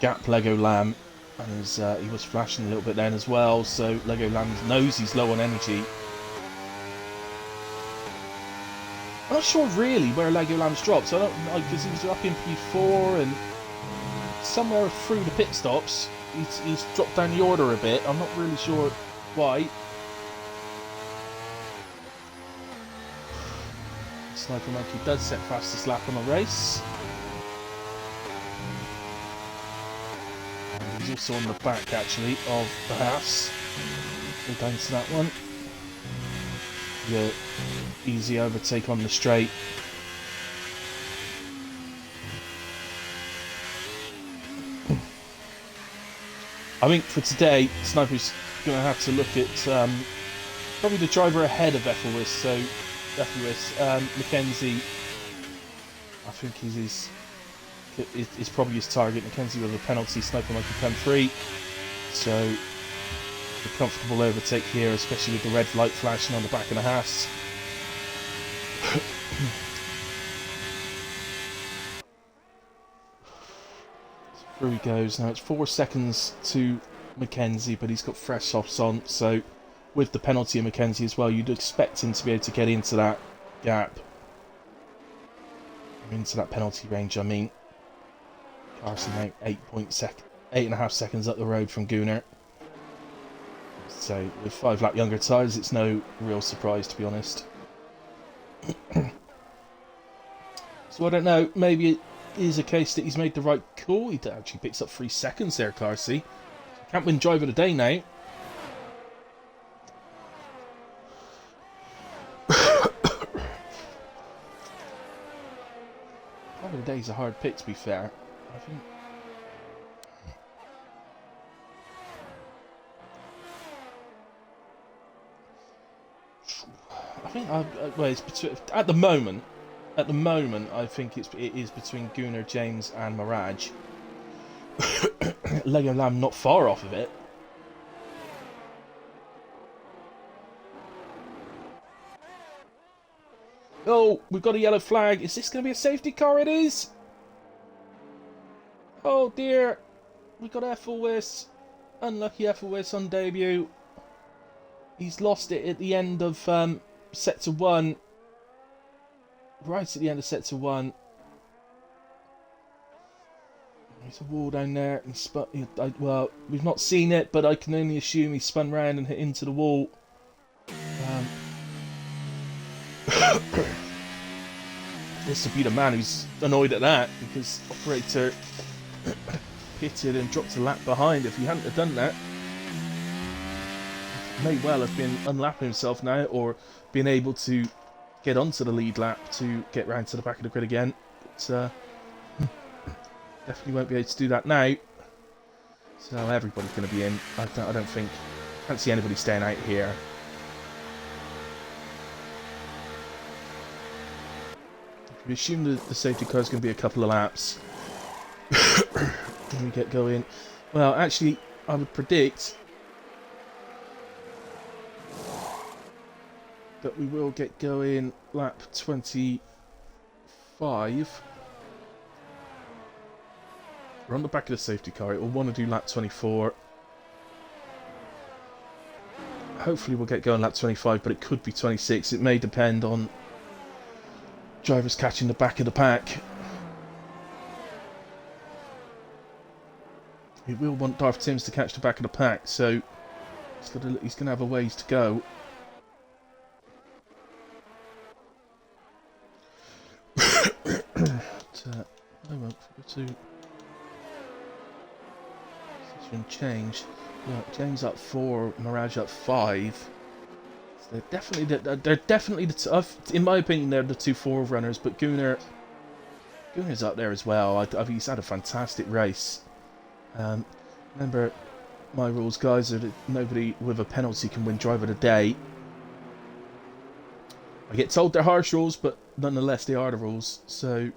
gap Legoland, and he was flashing a little bit then as well, so Legoland knows he's low on energy. I'm not sure really where Legoland's dropped, so I don't know, because he was up in P4 and somewhere through the pit stops he's dropped down the order a bit. I'm not really sure why. Sniper Monkey does set fastest lap on the race. And he's also on the back actually of the Haas. Go down to that one. Yeah, easy overtake on the straight. I think for today, Sniper's going to have to look at probably the driver ahead of Ethelwis. So Ethelwis, Mackenzie, I think is probably his target. Mackenzie with a penalty, Sniper Monkey come free. So a comfortable overtake here, especially with the red light flashing on the back of the Haas. Through he goes. Now it's 4 seconds to Mackenzie, but he's got fresh softs on, so with the penalty of Mackenzie as well, you'd expect him to be able to get into that gap. Into that penalty range, I mean. Carson now 8.5 seconds up the road from Gunnar. So with 5 lap younger tyres, it's no real surprise, to be honest. So I don't know, maybe it is a case that he's made the right call. He actually picks up 3 seconds there, Carsey. Can't win driver of the day now. Driver of the day is a hard pick, to be fair. Well, it's between, at the moment, I think it is between Gunnar, James, and Mirage. Lego Lamb not far off of it. Oh, we've got a yellow flag. Is this going to be a safety car? It is. Oh dear, we got Ethelwis. Unlucky Ethelwis on debut. He's lost it at the end of sector 1. Right at the end of sector 1. There's a wall down there. Well, we've not seen it, but I can only assume he spun round and hit into the wall. This would be the man who's annoyed at that, because operator pitted and dropped a lap behind. If he hadn't have done that, he may well have been unlapping himself now, or being able to get onto the lead lap to get round to the back of the grid again. But definitely won't be able to do that now. So everybody's going to be in. I can't see anybody staying out here. We assume that the safety car is going to be a couple of laps when we get going. Well, actually, I would predict that we will get going lap 25. We're on the back of the safety car. It will want to do lap 24. Hopefully we'll get going lap 25, but it could be 26. It may depend on drivers catching the back of the pack. He will want Darth Timms to catch the back of the pack, so he's gonna have a ways to go. I won't go to session change. Look, James up 4, Mirage up 5. They're definitely in my opinion, they're the 2 forerunners, but Gunar's up there as well. He's had a fantastic race. Remember, my rules, guys, are that nobody with a penalty can win driver of the day. I get told they're harsh rules, but nonetheless they are the rules. So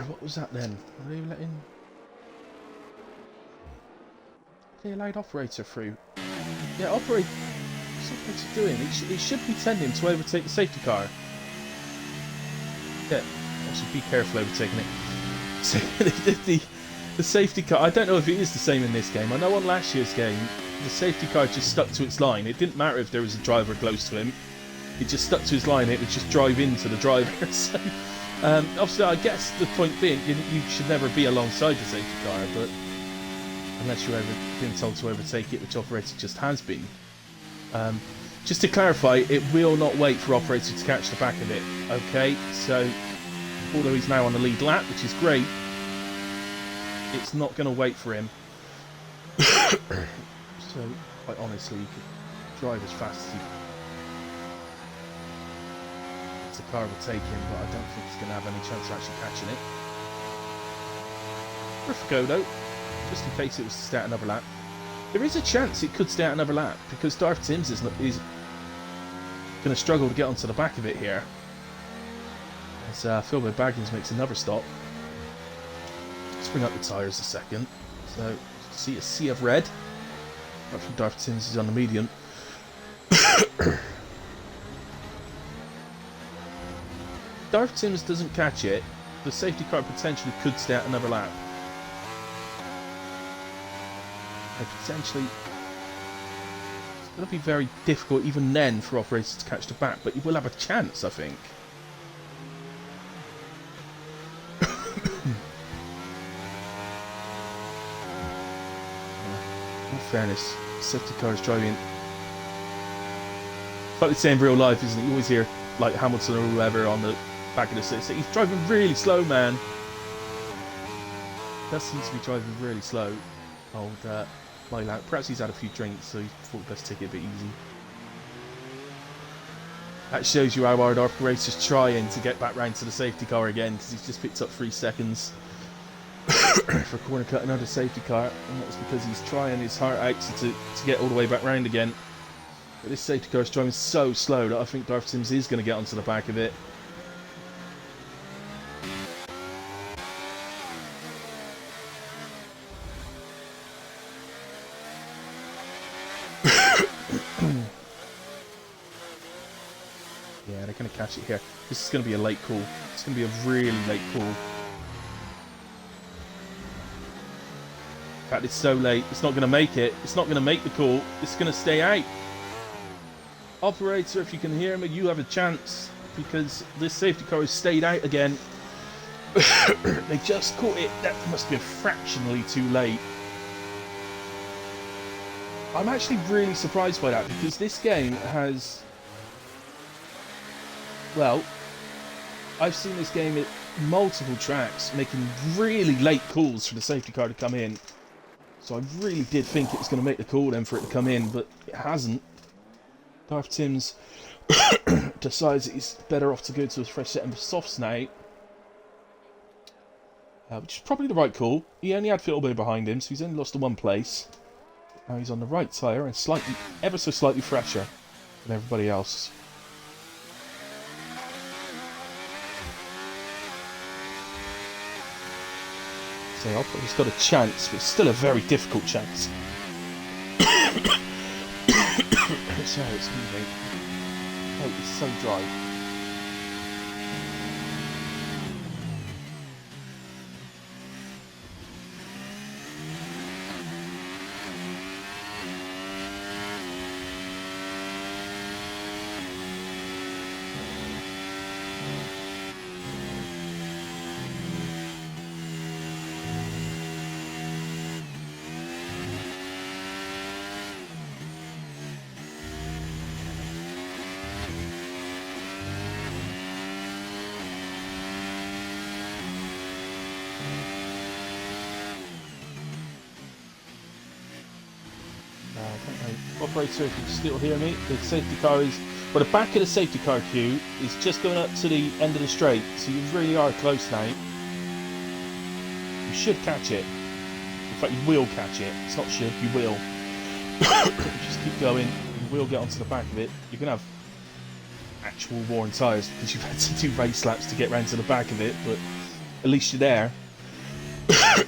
what was that then? Are they letting they allowed operator through? Yeah, operator. What's operator doing? It should be tending to overtake the safety car. Yeah, also be careful overtaking it. So, the safety car. I don't know if it is the same in this game. I know on last year's game, the safety car just stuck to its line. It didn't matter if there was a driver close to him. It just stuck to his line. It would just drive into the driver. So, obviously, I guess the point being, you should never be alongside the safety car, but unless you're ever being told to overtake it, which operator just has been. Just to clarify, it will not wait for operator to catch the back of it. Okay, so although he's now on the lead lap, which is great, it's not going to wait for him. So, quite honestly, you could drive as fast as you the car will take him, but I don't think he's going to have any chance of actually catching it. Worth a go though, just in case it was to stay out another lap. There is a chance it could stay out another lap, because Darth Timms is going to struggle to get onto the back of it here. As Philbo Baggins makes another stop. Let's bring up the tyres a second. So, see a sea of red. Apart from Darth Timms is on the medium. Darth Timms doesn't catch it, the safety car potentially could stay out another lap. And potentially, it's going to be very difficult even then for operators to catch the back, but you will have a chance, I think. fairness, safety car is driving. It's like the same in real life, isn't it? You always hear like Hamilton or whoever on the back of the city. He's driving really slow, man. Does seem to be driving really slow. Old Lilac. Perhaps he's had a few drinks, so he thought he'd best take it a bit easy. That shows you how hard our racer's trying to get back round to the safety car again, because he's just picked up 3 seconds for corner cut another safety car, and that's because he's trying his heart out to get all the way back round again. But this safety car is driving so slow that I think Darth Sims is going to get onto the back of it. Yeah, they're going to catch it here. This is going to be a late call. It's going to be a really late call. In fact, it's so late, it's not going to make it. It's not going to make the call. It's going to stay out. Operator, if you can hear me, you have a chance, because this safety car has stayed out again. They just caught it. That must be fractionally too late. I'm actually really surprised by that, because this game has... Well, I've seen this game at multiple tracks making really late calls for the safety car to come in. So I really did think it was going to make the call then for it to come in, but it hasn't. Darth Sims decides that he's better off to go to a fresh set of softs now. Which is probably the right call. He only had Fiddlebear behind him, so he's only lost to 1 place. Now he's on the right tyre and slightly, ever so slightly fresher than everybody else. So he's got a chance, but it's still a very difficult chance. Sorry, excuse me. Oh, it's so dry. Operator, if you can still hear me, the safety car is... Well, the back of the safety car queue is just going up to the end of the straight, so you really are close now. You should catch it. In fact, you will catch it. It's not should, you will. Just keep going, you will get onto the back of it. You're going to have actual worn tyres, because you've had to do race laps to get round to the back of it, but at least you're there.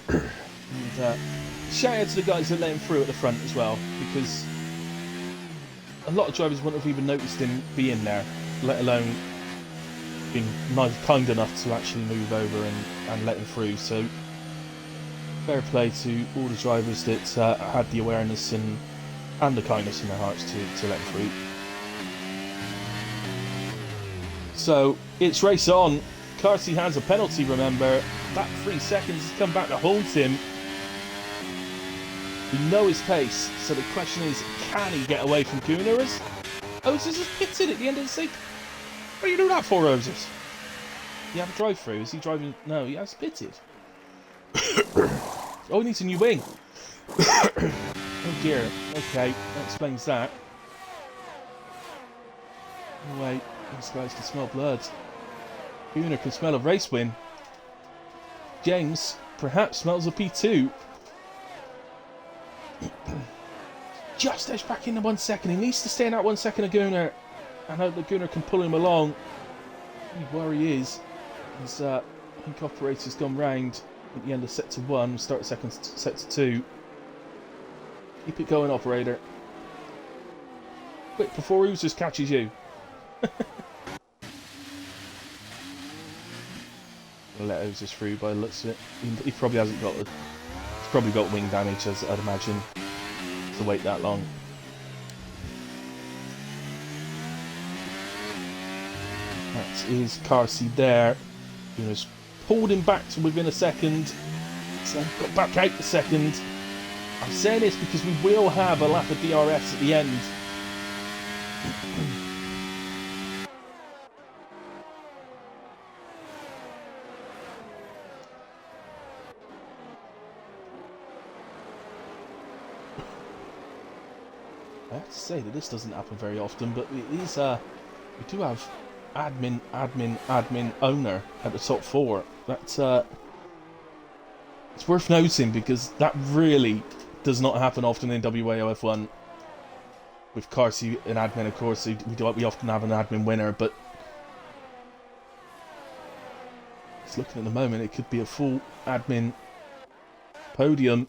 And, shout out to the guys that let him through at the front as well, because a lot of drivers wouldn't have even noticed him being there, let alone being kind enough to actually move over and let him through. So fair play to all the drivers that had the awareness and the kindness in their hearts to let him through. So it's race on. Carsey has a penalty, remember. That 3 seconds has come back to haunt him. We know his pace, so the question is, can he get away from Gunnar? Oses has pitted at the end of the safety. What are you doing that for, Oses? You have a drive-through? Is he driving? No, he has pitted. Oh, he needs a new wing. Oh dear. Okay, that explains that. Oh wait, these guys can smell blood. Gunnar can smell a race win. James perhaps smells a P2. Just edged back into 1 second. He needs to stay in that 1 second of Gunnar, and hope that Gunnar can pull him along. Where he is, his I think operator's gone round at the end of set to 1. Start second set to 2. Keep it going, operator. Quick before Oozers catches you. Gonna let Oozers through by the looks of it. He probably hasn't got the. He's probably got wing damage, as I'd imagine, to wait that long. That is Carsey there. Gunnar's pulled him back to within a second. So got back out the second. I'm saying this because we will have a lap of DRS at the end. I have to say that this doesn't happen very often, but it is, we do have admin, owner at the top 4. That's, it's worth noting because that really does not happen often in WAOF1. With Carsey and admin, of course, we often have an admin winner, but it's looking at the moment, it could be a full admin podium.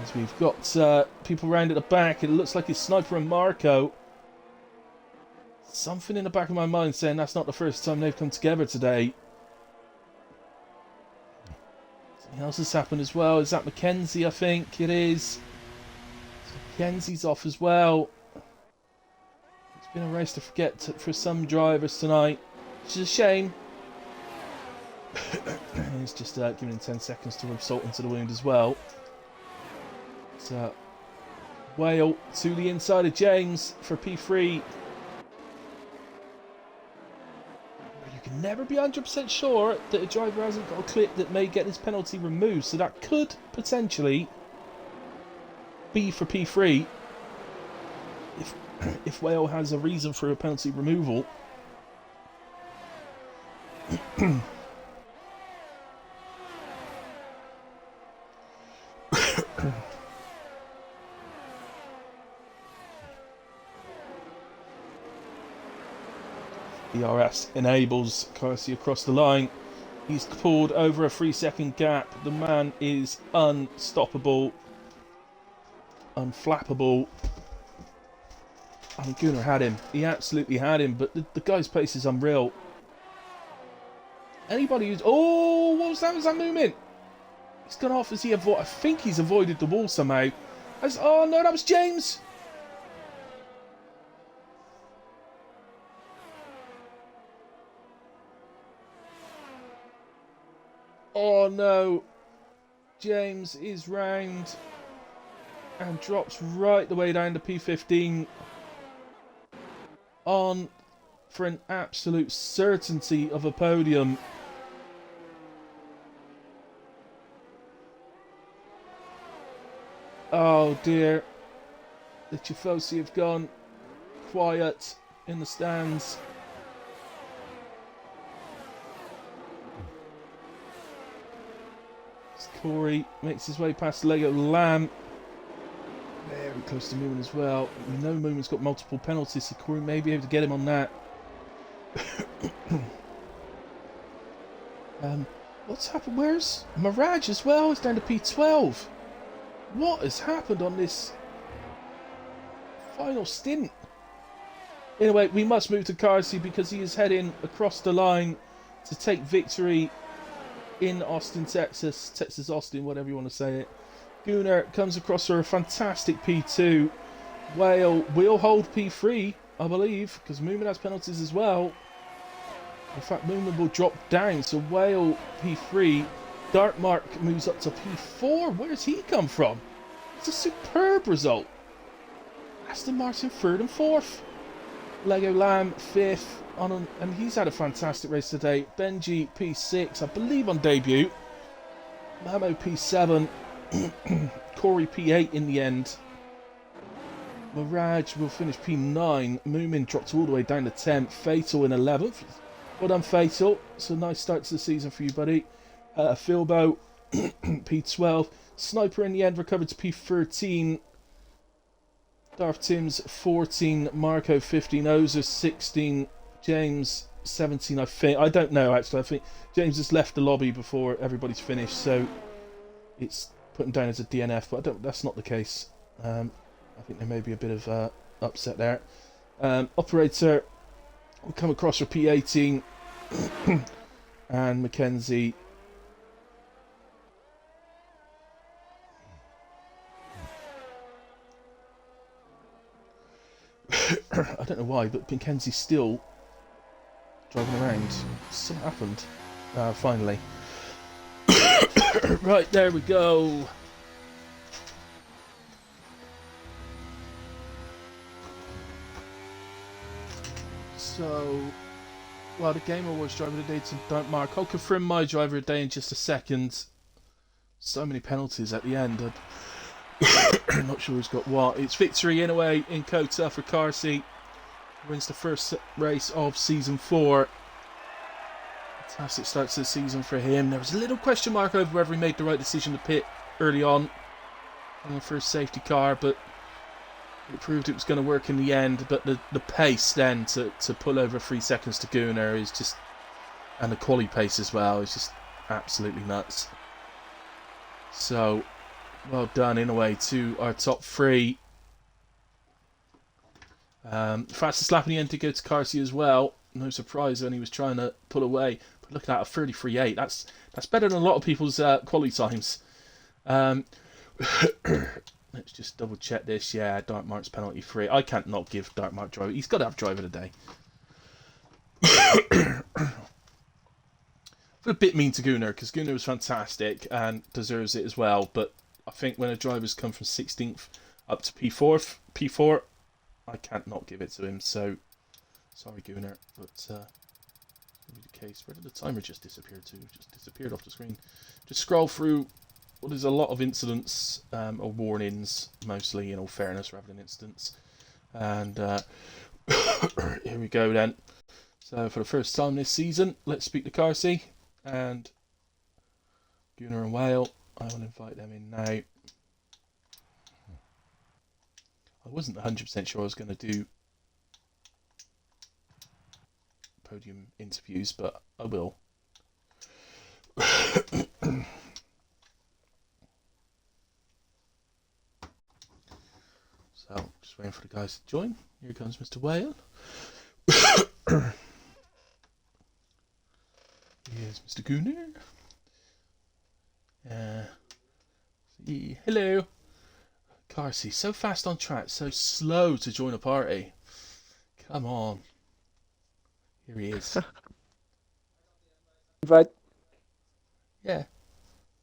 As we've got people round at the back, it looks like it's Sniper and Marco. Something in the back of my mind saying that's not the first time they've come together today. Something else has happened as well. Is that Mackenzie? I think it is. Mackenzie's off as well. It's been a race to forget for some drivers tonight, which is a shame. He's just giving him 10 seconds to rub salt into the wound as well. So, Whale to the inside of James for P3. You can never be 100% sure that a driver hasn't got a clip that may get his penalty removed, so that could potentially be for P3 if Whale has a reason for a penalty removal. DRS enables Carsey across the line. He's pulled over a 3-second gap. The man is unstoppable, unflappable. I mean, Gunnar had him. He absolutely had him, but the guy's pace is unreal. Anybody who's... Oh, what was that? Was that movement? He's gone off as he avoided... I think he's avoided the wall somehow. Oh, no, that was James. Oh no, James is round and drops right the way down to P15 on for an absolute certainty of a podium. Oh dear, the Tifosi have gone quiet in the stands. Corey makes his way past Lego Lamb. Very close to Moomin as well. We know Moomin's got multiple penalties, so Corey may be able to get him on that. What's happened? Where's Mirage as well? He's down to P12. What has happened on this final stint? Anyway, we must move to Carsey because he is heading across the line to take victory in Austin, Texas. Texas Austin, whatever you want to say it. Gunnar comes across for a fantastic P2. Whale will hold P3, I believe, because Moomin has penalties as well. In fact, Moomin will drop down, so Whale P3. Dartmark moves up to P4. Where's he come from? It's a superb result. Aston Martin 3rd and 4th. Lego Lamb 5th. And he's had a fantastic race today. Benji P6, I believe on debut. Mamo P7. Corey P8 in the end. Mirage will finish P9. Moomin dropped all the way down to 10th. Fatal in 11th. Well done, Fatal. It's a nice start to the season for you, buddy. Philbo P12. Sniper in the end recovered to P13. Darth Tim's 14. Marco 15. Ozer 16. James 17, I think. I don't know, actually. I think James has left the lobby before everybody's finished, so it's put him down as a DNF, but that's not the case. I think there may be a bit of upset there. Operator will come across for P18 and Mackenzie. I don't know why, but Mackenzie's still driving around. Something happened. Finally. Right, there we go. So, well, the Game Awards driver of the day to Dark Mark. I'll confirm my driver of the day in just a second. So many penalties at the end. I'm not sure who's got what. It's victory in a way in Kota for Carsey. Wins the first race of season 4. Fantastic start to the season for him. There was a little question mark over whether he made the right decision to pit early on the first safety car, but it proved it was going to work in the end. But the pace then to pull over 3 seconds to Gunnar is just, and the quali pace as well, is just absolutely nuts. So, well done in a way to our top 3. Fastest lap in the end to go to Carsey as well. No surprise when he was trying to pull away. But look at that, a 33.8. That's better than a lot of people's quali times. Let's just double check this. Yeah, Dark Mark's penalty free. I can't not give Dark Mark driver. He's got to have driver of the day. A bit mean to Gunnar because Gunnar was fantastic and deserves it as well. But I think when a driver's come from 16th up to P4, I can't not give it to him. So sorry, Gunnar, but that'll be the case. Where did the timer just disappear to? It just disappeared off the screen. Just scroll through. Well, there's a lot of incidents or warnings, mostly, in all fairness, rather than incidents. And here we go then. So for the first time this season, let's speak to Carsey and Gunnar and Whale. I will invite them in now. I wasn't 100% sure I was going to do podium interviews, but I will. So, just waiting for the guys to join. Here comes Mr. Whale. Here's Mr. Gunnar. Hello. Carsey, so fast on track, so slow to join a party. Come on. Here he is. Invite? Yeah.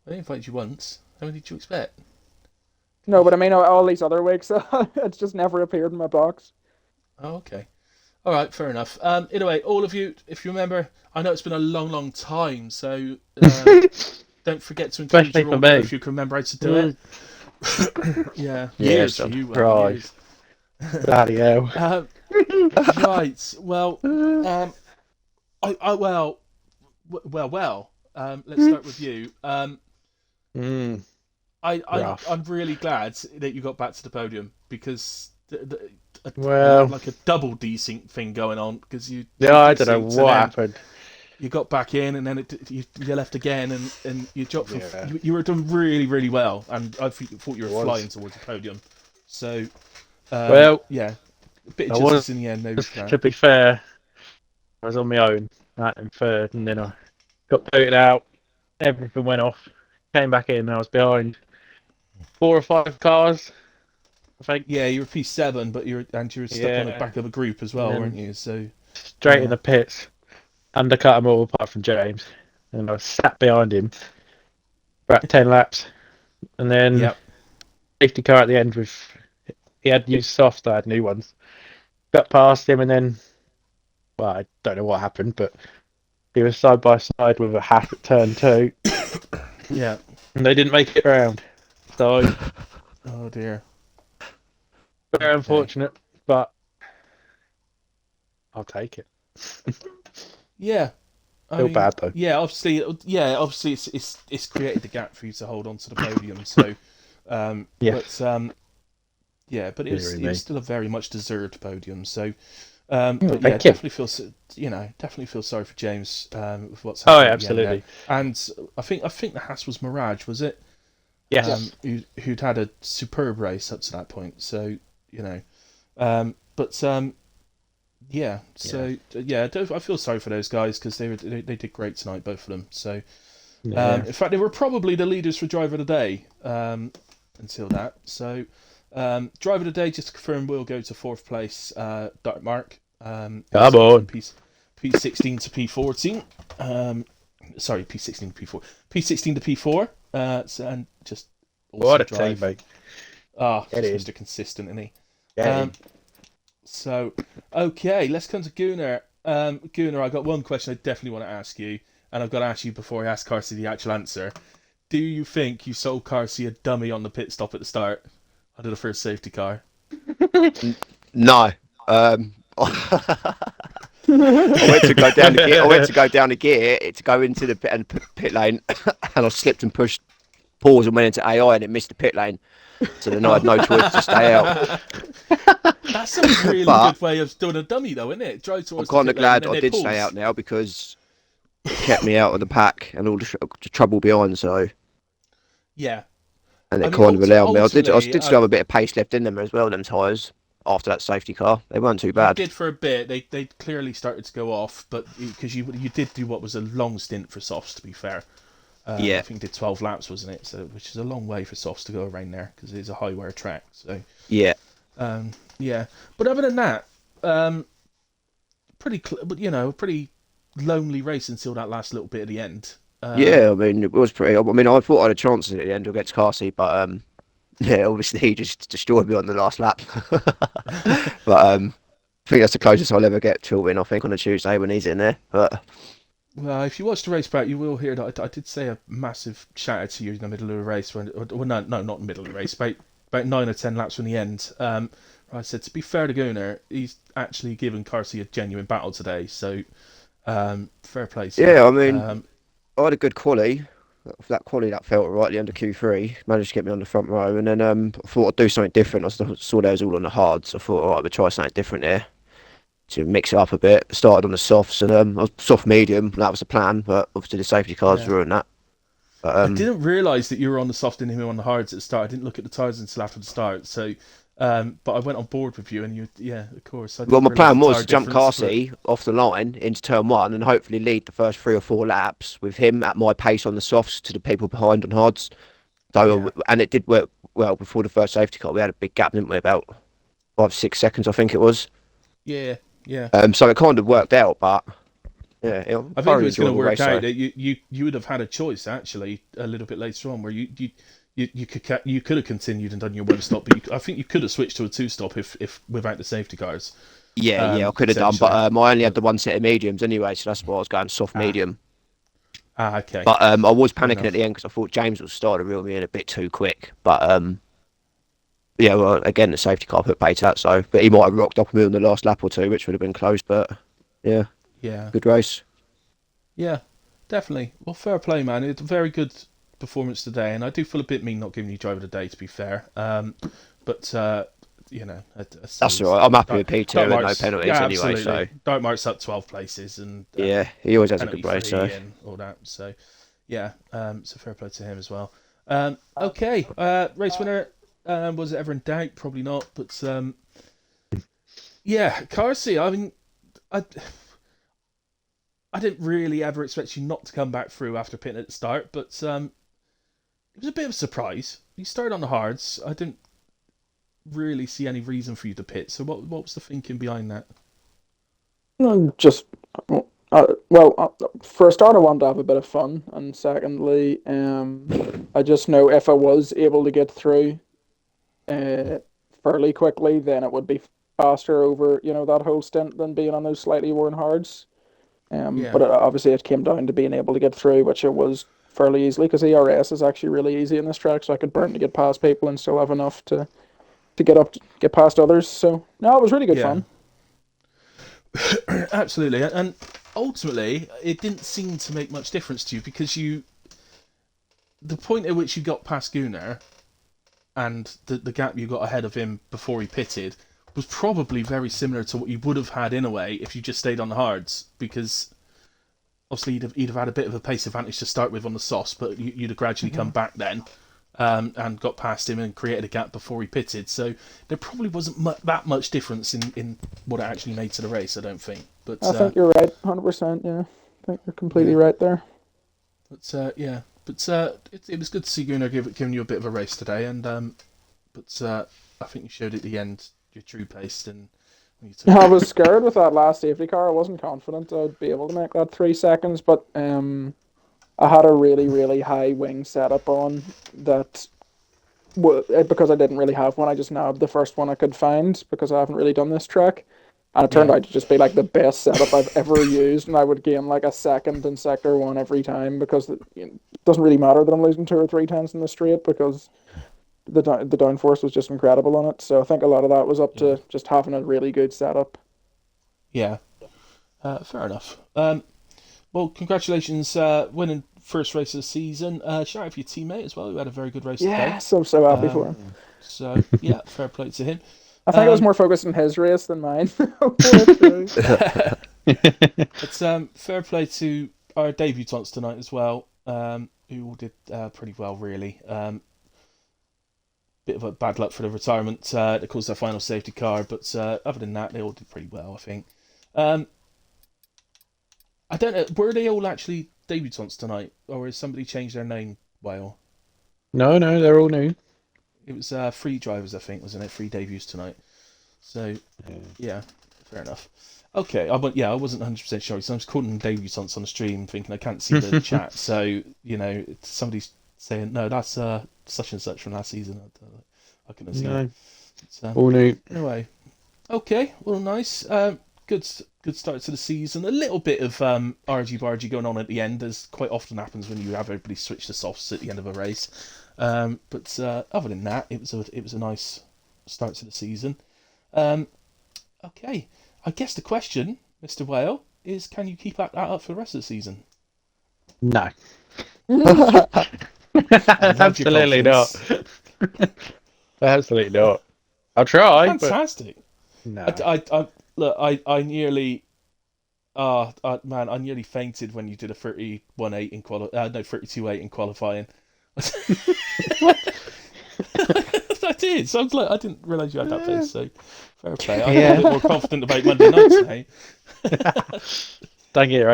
I invited you once. How many did you expect? No, but I mean all these other weeks, it's just never appeared in my box. Oh, okay. All right, fair enough. Anyway, all of you, if you remember, I know it's been a long, long time, so don't forget to include Especially your for order me. if you can remember how to do it. Yeah, Yeah, years for son. you. Right. Years. Bloody hell. Right. Well, well. Let's start with you. I'm really glad that you got back to the podium because Well, like a double desync thing going on because you. yeah, I don't know what happened. You got back in and then you left again and you dropped. Yeah. You were doing really, really well, and I thought you were flying towards the podium. So, Well, yeah, a bit I of justice in the end. Maybe to be fair, I was on my own in third, and then I got booted out. Everything went off. Came back in, and I was behind 4 or 5 cars, I think. Yeah, you were P7, but you were stuck on the back of a group as well, weren't you? So straight in the pits, undercut them all apart from James, and I was sat behind him for about 10 laps, and then safety car at the end with he had new softs, I had new ones. Got past him, and then well, I don't know what happened, but he was side by side with a Haas at turn 2. Yeah, and they didn't make it round. So, oh dear. Very unfortunate, but I'll take it. Yeah. Feel bad though. Yeah, obviously, it's created the gap for you to hold on to the podium. So, but it was still a very much deserved podium. So, but yeah, definitely feel sorry for James with what's happened. Oh, yeah, absolutely. And I think the Haas was Mirage, was it? Yes. Who'd had a superb race up to that point. So yeah. So yeah, I feel sorry for those guys because they did great tonight, both of them. So in fact, they were probably the leaders for driver of the day until that. So driver of the day, just to confirm, will go to 4th place, Dark Mark. Come on. P16 to P14. Sorry, P16 to P4. P16 to P4. And just what a team, mate. Mr. Consistent, isn't he? So, okay, let's come to Gunnar. Gunnar, I got one question I definitely want to ask you, and I've got to ask you before I ask Carsey the actual answer. Do you think you sold Carsey a dummy on the pit stop at the start under the first safety car? No. I went to go down the gear. I went to go down the gear to go into the pit lane, and I slipped and pushed pause and went into AI, and it missed the pit lane. So then I had no choice to stay out. That's a really good way of doing a dummy, though, isn't it? Drive I'm towards kind the of pit lane glad and I then did pause. stay out now because it kept me out of the pack and all the trouble behind. So Yeah, and I it mean, kind of allowed me. I ultimately, did still have a bit of pace left in them as well. Them tyres after that safety car, they weren't too you bad. did for a bit. They clearly started to go off, but because you did do what was a long stint for softs, to be fair. Yeah. I think you did 12 laps, wasn't it? So, which is a long way for softs to go around there because it is a high wear track. So, Yeah. yeah. But other than that, pretty lonely race until that last little bit at the end. Yeah, I mean, it was pretty. I mean, I thought I had a chance at the end against Carsey, but yeah, obviously he just destroyed me on the last lap. But I think that's the closest I'll ever get to a win. I think on a Tuesday when he's in there. But Well, if you watch the race back, you will hear that I did say a massive shout out to you in the middle of the race. Well, no, not in the middle of the race. About 9 or 10 laps from the end. I said, to be fair to Gunnar, he's actually given Carsey a genuine battle today. So, fair play to you. yeah, I mean, I had a good quali. That quali that felt right at the end of Q3. Managed to get me on the front row, and then I thought I'd do something different. I saw those all on the hards. I thought, all right, we'll try something different here to mix it up a bit. Started on the softs, and I was soft medium. That was the plan, but obviously the safety cars Yeah. ruined that. But I didn't realise that you were on the soft and him on the hards at the start. I didn't look at the tyres until after the start. So, but I went on board with you, and yeah, of course. well, my plan was tyre to jump difference, Carsey off the line into turn one and hopefully lead the first 3 or 4 laps with him at my pace on the softs to the people behind on hards. So, Yeah. and it did work well before the first safety car. We had a big gap, didn't we? About 5 6 seconds, I think it was. Yeah, yeah. So it kind of worked out, but yeah, I think it was going to work out that you would have had a choice actually a little bit later on where you could have continued and done your one stop, but I think you could have switched to a two stop if without the safety cars. Yeah, I could have done, but I only had the one set of mediums anyway, so that's why I was going soft medium. Okay. But I was panicking at the end because I thought James was starting to reel me in a bit too quick. But yeah, well, again, the safety car put pace out, so but he might have rocked up me on the last lap or two, which would have been close. But yeah, good race. Yeah, definitely. Well, fair play, man. It's a very good performance today, and I do feel a bit mean not giving you driver of the day, to be fair. But that's all right. I'm happy with P2 and no penalties anyway. So Dark Mark's up 12 places, and yeah, he always has a good race. So and all that. So yeah, so fair play to him as well. Okay, race winner. Was it ever in doubt? Probably not. But yeah, Carsey. I mean, I didn't really ever expect you not to come back through after pitting at the start, but it was a bit of a surprise. You started on the hards. I didn't really see any reason for you to pit. So what was the thinking behind that? Just for a start, I wanted to have a bit of fun, and secondly, I just know if I was able to get through fairly quickly, then it would be faster over that whole stint than being on those slightly worn hards. But obviously it came down to being able to get through, which it was fairly easily because ERS is actually really easy in this track, so I could burn to get past people and still have enough to get past others. So no, it was really good fun. Absolutely, and ultimately it didn't seem to make much difference to you because the point at which you got past Gunnar and the gap you got ahead of him before he pitted was probably very similar to what you would have had in a way if you just stayed on the hards, because obviously you'd have had a bit of a pace advantage to start with on the softs, but you'd have gradually come back then and got past him and created a gap before he pitted. So there probably wasn't that much difference in what it actually made to the race, I don't think. But I think you're right, 100%. Yeah, I think you're completely right there. But yeah, but it was good to see Gunnar giving you a bit of a race today, and but I think you showed at the end your true pace. And I was scared with that last safety car. I wasn't confident I'd be able to make that 3 seconds, but I had a really, really high wing setup on that because I didn't really have one, I just nabbed the first one I could find because I haven't really done this track. And it turned out to just be like the best setup I've ever used, and I would gain like a second in sector one every time because it doesn't really matter that I'm losing 2 or 3 tenths in the straight because the downforce was just incredible on it. So I think a lot of that was up to just having a really good setup. Yeah, fair enough. Well, congratulations, winning first race of the season. Shout out for your teammate as well, who had a very good race today. Yes, I'm so happy for him. So yeah, fair play to him. I think I was more focused on his race than mine. It's fair play to our debutants tonight as well, who all did pretty well, really. Bit of a bad luck for the retirement that caused their final safety car, but other than that, they all did pretty well, I think. I don't know, were they all actually debutants tonight, or has somebody changed their name, Whale? No, they're all new. It was 3 drivers, I think, wasn't it? 3 debuts tonight. So, yeah, fair enough. Okay, I wasn't 100% sure, so I was calling them debutants on the stream, thinking I can't see the chat, so, somebody's saying, no, that's such and such from last season. I couldn't see it. All new. Anyway, okay, well, nice. Good start to the season. A little bit of argy-bargy going on at the end, as quite often happens when you have everybody switch to softs at the end of a race. But other than that, it was a nice start to the season. Okay, I guess the question, Mr. Whale, is can you keep that up for the rest of the season? No. Absolutely not. Absolutely not. I'll try. Fantastic. But... No. I nearly. Man, I nearly fainted when you did a 31.8 in 32.8 in qualifying. I did. So I was like, I didn't realise you had that pace. So fair play. I'm a bit more confident about Monday nights now. Don't get it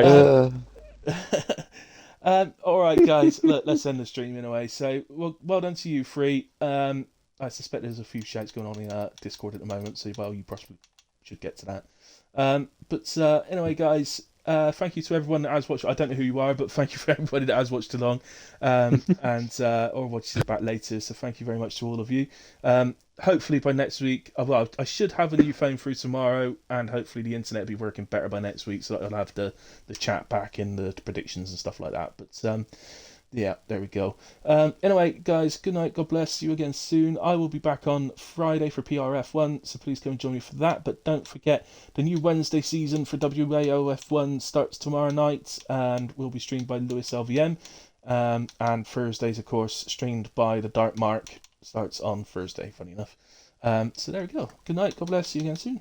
right. All right, guys. Let's end the stream in a way. So well done to you 3. I suspect there's a few shouts going on in Discord at the moment. So you possibly should get to that. But anyway, guys, thank you to everyone that has watched. I don't know who you are, but thank you for everybody that has watched along, and or watches it back later. So thank you very much to all of you. Hopefully by next week, I should have a new phone through tomorrow, and hopefully the internet will be working better by next week, so that I'll have the chat back and the predictions and stuff like that. But yeah, there we go. Anyway, guys, good night. God bless. See you again soon. I will be back on Friday for PRF1, so please come and join me for that. But don't forget, the new Wednesday season for WAOF1 starts tomorrow night and will be streamed by Lewis LVM. And Thursdays, of course, streamed by the Dark Mark. Starts on Thursday, funny enough. So there we go. Good night. God bless. See you again soon.